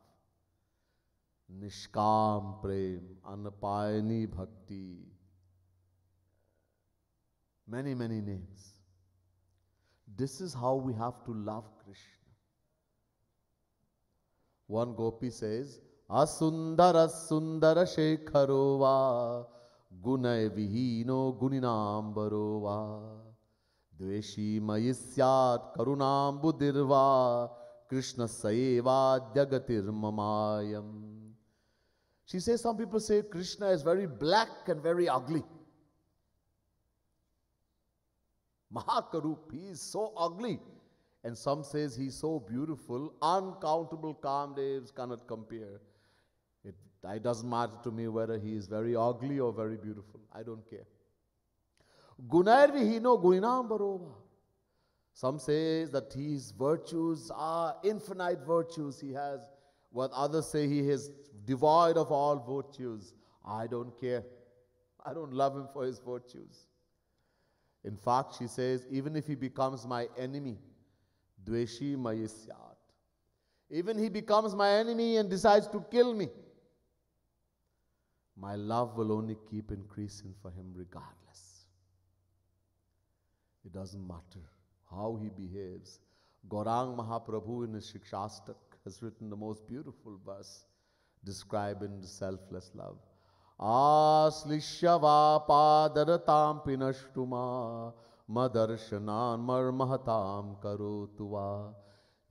[SPEAKER 1] Nishkam prem, anapayani bhakti. Many, many names. This is how we have to love Krishna. One gopi says, Asundara sundara shekharova gunay vihino guninambarova dveshi mayisyat karunam budirva Krishna saeva jagatir mamayam. She says, some people say Krishna is very black and very ugly. Mahakarup, he is so ugly. And some says he's so beautiful, uncountable Kamdevs cannot compare. It doesn't matter to me whether he is very ugly or very beautiful. I don't care. Gunair vihino guninam barova. Some says that his virtues are infinite virtues. He has what others say he is devoid of all virtues. I don't care. I don't love him for his virtues. In fact, she says, even if he becomes my enemy, dveshi mayisyat. Even he becomes my enemy and decides to kill me, my love will only keep increasing for him regardless. It doesn't matter how he behaves. Gaurang Mahaprabhu in his Shikshastak has written the most beautiful verse describing the selfless love. Aslishya padaratam pinashtuma madarshanan marmahatam karotuva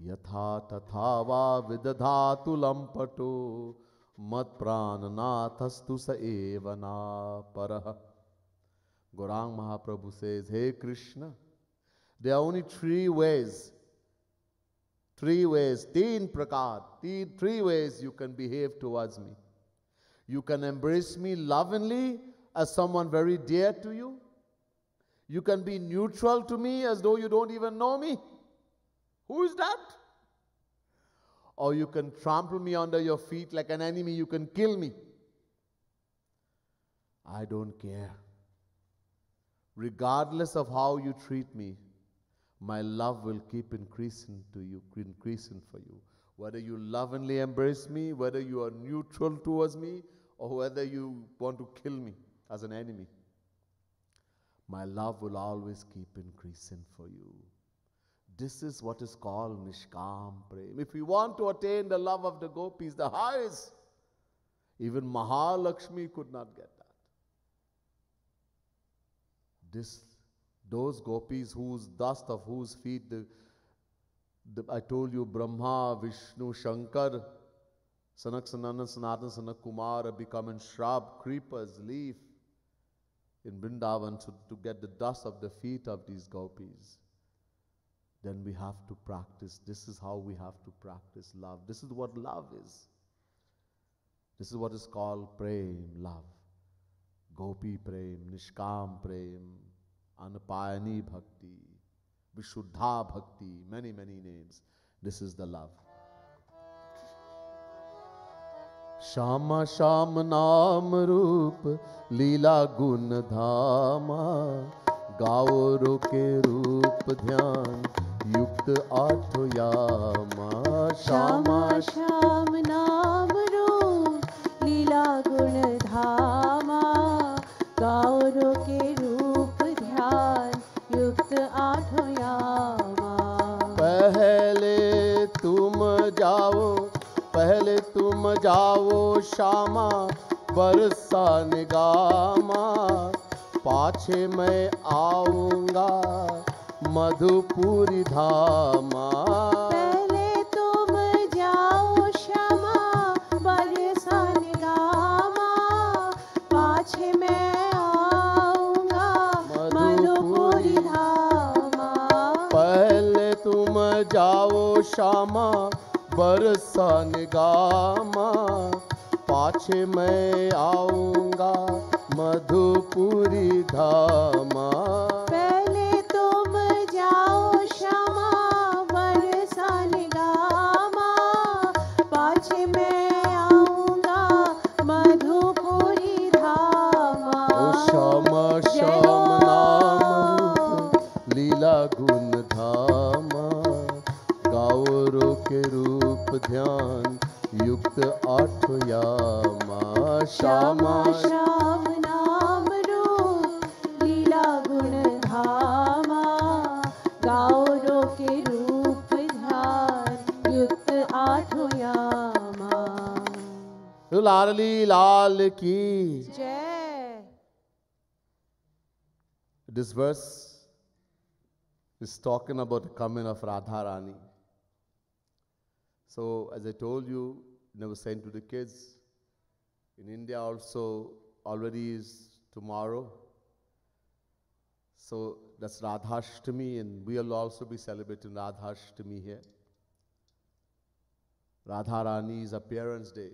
[SPEAKER 1] yatha tathava vidadhatu lampato mat prananathastu sa evana paraha. Gaurang Mahaprabhu says, hey Krishna, there are only three ways, teen prakar, three ways you can behave towards me. You can embrace me lovingly as someone very dear to you. You can be neutral to me as though you don't even know me. Who is that? Or you can trample me under your feet like an enemy. You can kill me. I don't care. Regardless of how you treat me, my love will keep increasing to you, increasing for you. Whether you lovingly embrace me, whether you are neutral towards me, or whether you want to kill me as an enemy, my love will always keep increasing for you. This is what is called Nishkam Prem. If we want to attain the love of the gopis, the highest, even Mahalakshmi could not get that. Those gopis whose dust of whose feet I told you Brahma, Vishnu, Shankar, Sanak Sanana, Sanatan, Sanak Kumar are becoming shrub, creepers, leaf in Vrindavan to get the dust of the feet of these gopis. Then we have to practice. This is how we have to practice love. This is what love is. This is what is called prem, love. Gopi prem, Nishkam prem, Anapayani bhakti, Vishuddha bhakti, many, many names. This is the love. Shama Shama Naam Roop Leela Gun Dhama Gao Roke Roop Dhyan Yukt Aatho Yama.
[SPEAKER 4] Shama Shama Naam Roop Leela Gun Dhama Gao Roke Roop Dhyan Yukt Aatho Yama.
[SPEAKER 1] पहले तुम जाओ श्यामा बरसा निगामा पाछे मैं आऊंगा मधुपुरी धामा.
[SPEAKER 4] पहले तुम जाओ श्यामा बरसा निगामा पाछे मैं आऊंगा मधुपुरी धामा.
[SPEAKER 1] पहले तुम जाओ श्यामा बरसा निगामा पाछे मैं आऊंगा मधुपुरी धामा.
[SPEAKER 4] पहले तुम जाओ श्यामा बरसा निगामा
[SPEAKER 1] लीला गुण धामा, गाओ रो के रूप ध्यान युक्त आठो यामा।
[SPEAKER 4] श्यामा श्याम नाम रूप लीला गुण धामा, गाओ रो के रूप ध्यान युक्त आठों यामा।
[SPEAKER 1] लाडली लाल की।
[SPEAKER 4] जय।
[SPEAKER 1] This verse is talking about the coming of Radharani. So, as I told you, never sent to the kids. In India also, already is tomorrow. So, that's Radhashtami, and we will also be celebrating Radhashtami here. Radharani's appearance day.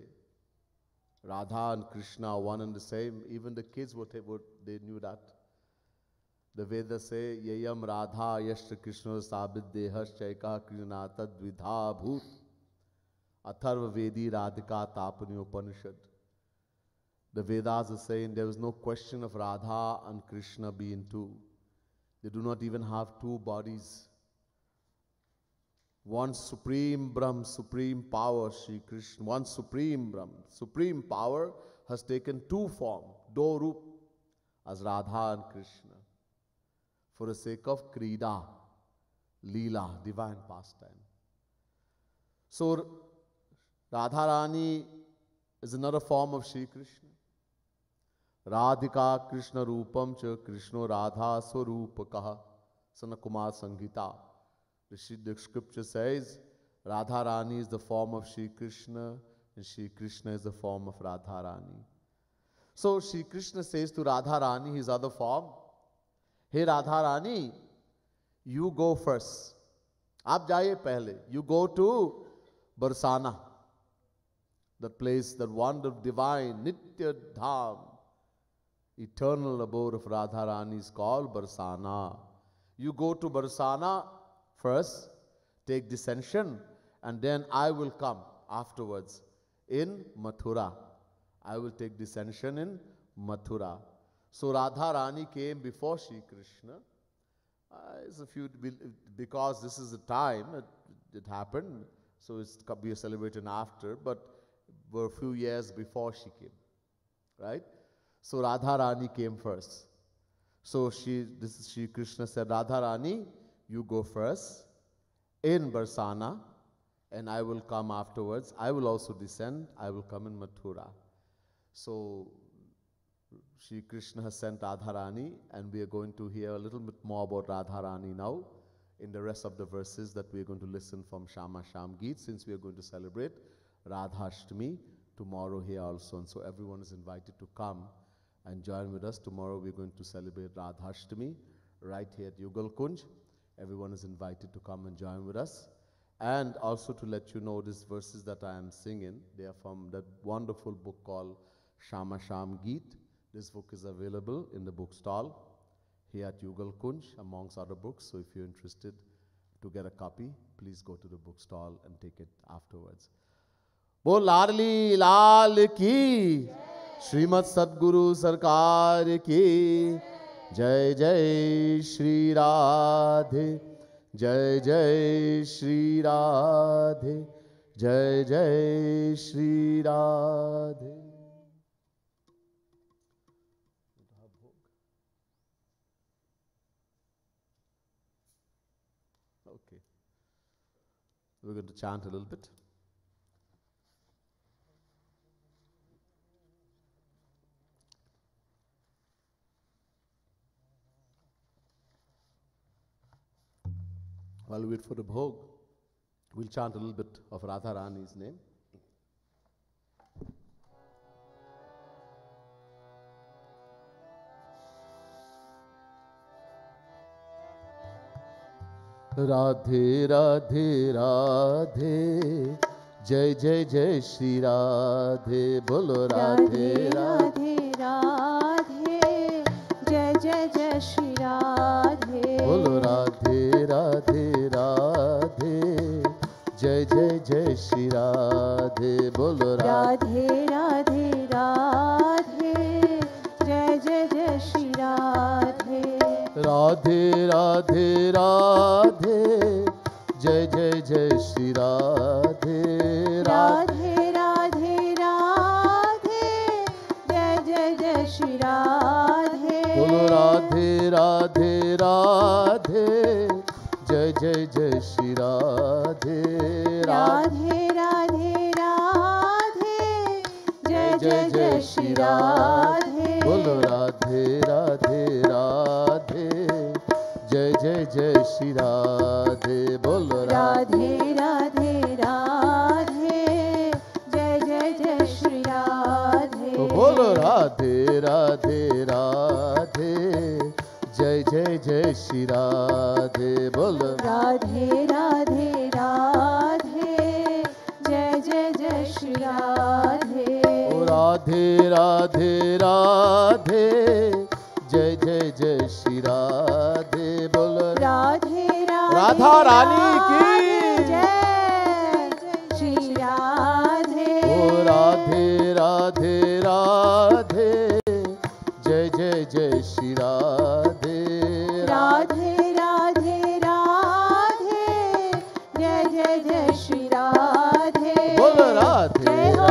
[SPEAKER 1] Radha and Krishna are one and the same. Even the kids, they knew that. The Vedas say, Yayam Radha Yashtra Krishna Sabit Dehas Chaika Krishnata Dvidha Bhut. Atharva Vedi Radhika Tapani Upanishad. The Vedas are saying there is no question of Radha and Krishna being two. They do not even have two bodies. One supreme Brahm, supreme power, Shri Krishna, one supreme Brahm, supreme power has taken two forms, do roop, as Radha and Krishna, for the sake of Krida, Leela, divine pastime. So, Radharani is another form of Shri Krishna. Radhika Krishna Rupam cha Krishna Radha Swarupakaha, Sanakumar Sanghita. The scripture says Radharani is the form of Shri Krishna and Shri Krishna is the form of Radharani. So Shri Krishna says to Radharani, his other form, hey Radharani, you go first. Aap jaiye pehle. You go to Barsana, that place, that wonder divine, Nitya Dham, eternal abode of Radharani is called Barsana. You go to Barsana first, take dissension, and then I will come afterwards in Mathura. I will take dissension in Mathura. So Radharani came before Shri Krishna. Because this is the time it happened, so it's we are celebrating after, but were a few years before she came, right? So Radharani came first. So Shri Krishna said, Radharani, you go first in Barsana, and I will come afterwards. I will also descend. I will come in Mathura. So Shri Krishna has sent Radharani, and we are going to hear a little bit more about Radharani now in the rest of the verses that we are going to listen from Shama Sham Geet, since we are going to celebrate Radhashtami tomorrow here also. And so everyone is invited to come and join with us. Tomorrow we are going to celebrate Radhashtami right here at Yugal Kunj. Everyone is invited to come and join with us. And also to let you know, these verses that I am singing, they are from that wonderful book called Shama Sham Geet. This book is available in the bookstall here at Yugal Kunj, amongst other books. So if you're interested to get a copy, please go to the bookstall and take it afterwards. Bol Ladli Lal ki, Srimad Sadguru Sarkar ki, Jai Jai Shri Radhe, Jai Jai Shri Radhe, Jai Jai Shri Radhe. Okay. We're going to chant a little bit. While we wait for the bhog, we'll chant a little bit of Radharani's name. Radhe Radhe Radhe, Jai Jai Jai Shri Radhe, Bolo Radhe Radhe
[SPEAKER 4] Radhe, Jai Jai Jai Shri Radhe.
[SPEAKER 1] Bolo Radhe Radhe Radhe, Jai Jai Jai Shri Radhe, Bolo
[SPEAKER 4] Radhe Radhe Radhe, Jai Jai Jai Shri Radhe.
[SPEAKER 1] Radhe Radhe Radhe जय जय जय श्री राधे राधे
[SPEAKER 4] राधे राधे राधे जय जय जय श्री राधे
[SPEAKER 1] बोलो राधे राधे राधे जय जय जय श्री राधे
[SPEAKER 4] राधे राधे राधे जय जय जय श्री राधे
[SPEAKER 1] बोलो राधे राधे राधे जय जय जय श्री राधे बोलो
[SPEAKER 4] राधे राधे राधे जय जय जय श्री राधे
[SPEAKER 1] बोलो राधे राधे राधे जय जय जय श्री राधे बोलो
[SPEAKER 4] राधे राधे राधे जय जय जय श्री राधे
[SPEAKER 1] ओ राधे राधे राधे जय जय जय श्री राधे बोलो
[SPEAKER 4] राधे राधे
[SPEAKER 1] राधा रानी की
[SPEAKER 4] जय श्री राधे
[SPEAKER 1] ओ राधे राधे राधे जय जय जय श्री राधे
[SPEAKER 4] राधे राधे राधे जय जय जय श्री राधे
[SPEAKER 1] बोलो राधे
[SPEAKER 4] जय हो।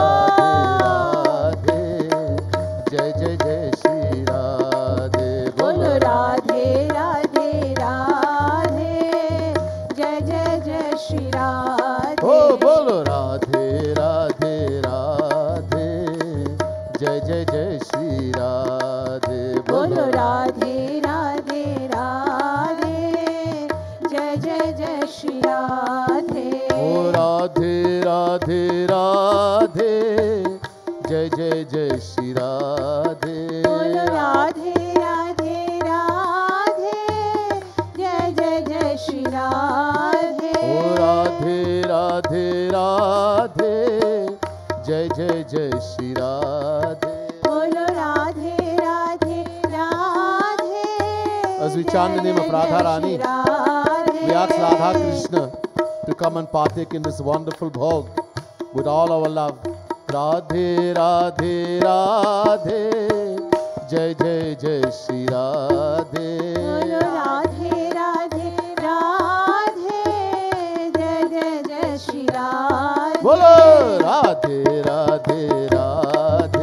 [SPEAKER 1] राधे जय जय जय श्री राधे
[SPEAKER 4] बोलो राधे राधे राधे जय जय जय श्री राधे
[SPEAKER 1] ओ बोलो राधे राधे राधे जय जय जय श्री राधे
[SPEAKER 4] बोलो राधे राधे राधे जय जय जय श्री राधे
[SPEAKER 1] ओ राधे राधे राधे जय जय जय श्री राधे
[SPEAKER 4] बोलो राधे राधे राधे जय जय जय श्री राधे
[SPEAKER 1] ओ राधे राधे राधे जय जय जय श्री राधे
[SPEAKER 4] बोलो Radhe Radhe Radhe
[SPEAKER 1] As we chant the name of Radha Rani, we ask Radha Krishna to come and partake in this wonderful bhog with all our love. Radhe Radhe Radhe Jai Jai Jai Shri Radhe
[SPEAKER 4] बोलो राधे राधे राधे जय जय जय Shri Radhe
[SPEAKER 1] Bolo Radhe Radhe Radhe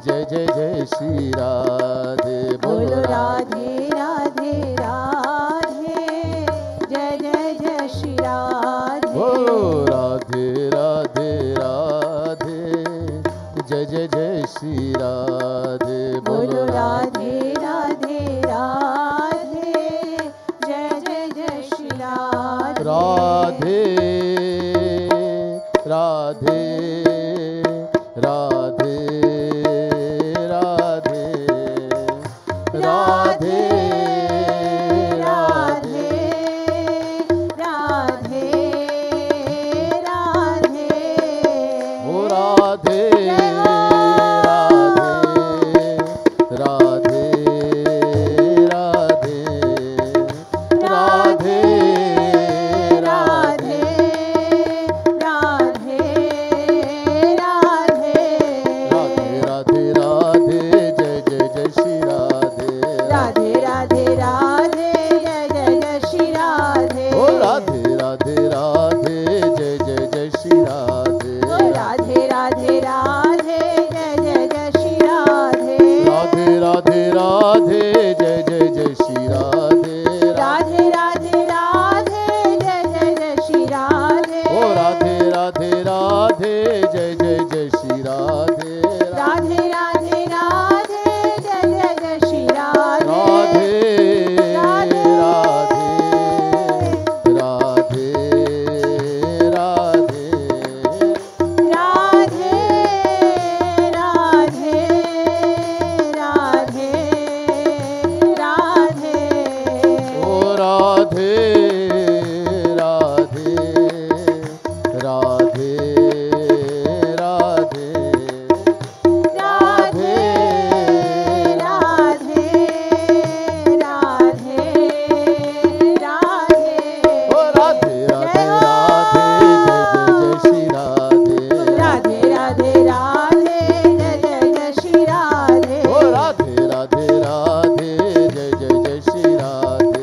[SPEAKER 1] Jai Jai Jai Shri Radhe
[SPEAKER 4] बोलो राधे राधे राधे जय जय जय Shri Radhe
[SPEAKER 1] Bolo Radhe Radhe Radhe Jai Jai Jai Shri Radhe
[SPEAKER 4] बोलो राधे राधे राधे जय जय जय Shri Radhe
[SPEAKER 1] Radhe Radhe Radhe Radhe Radhe
[SPEAKER 4] Radhe Radhe Radhe
[SPEAKER 1] O Radhe Radhe Radhe Radhe Radhe
[SPEAKER 4] Radhe Radhe Radhe
[SPEAKER 1] Radhe Radhe Jai Jai Jai Shri Radhe
[SPEAKER 4] Radhe Radhe Radhe जय जय जय Shri Radhe
[SPEAKER 1] O Radhe Radhe Radhe Jai Jai Jai Shri Radhe
[SPEAKER 4] ओ राधे राधे राधे जय जय जय Shri Radhe
[SPEAKER 1] Radhe Radhe Radhe Jai Jai Jai Shri Radhe
[SPEAKER 4] Radhe Radhe Radhe जय जय जय Shri Radhe
[SPEAKER 1] O Radhe Radhe Radhe Jai Jai Jai Shri Radhe
[SPEAKER 4] Radhe Radhe Radhe जय जय जय Shri Radhe
[SPEAKER 1] Radhe
[SPEAKER 4] Radhe
[SPEAKER 1] Radhe Radhe Radhe
[SPEAKER 4] Radhe Radhe Radhe Radhe
[SPEAKER 1] O Radhe Radhe Radhe Radhe
[SPEAKER 4] Radhe Radhe Radhe Radhe
[SPEAKER 1] O Radhe Radhe Radhe Jai Jai Shri Radhe
[SPEAKER 4] Radhe Radhe Radhe जय जय जय Shri Radhe
[SPEAKER 1] O Radhe Radhe Radhe Jai Jai Jai Shri Radhe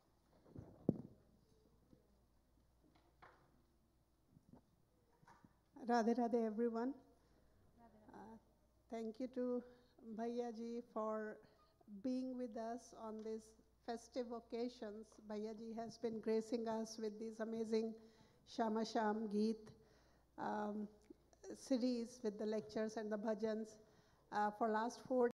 [SPEAKER 5] Radhe Radhe everyone. Thank you to Bhaiya ji for being with us on these festive occasions. Bhaiya ji has been gracing us with these amazing Shama Sham Geet series with the lectures and the bhajans for last 4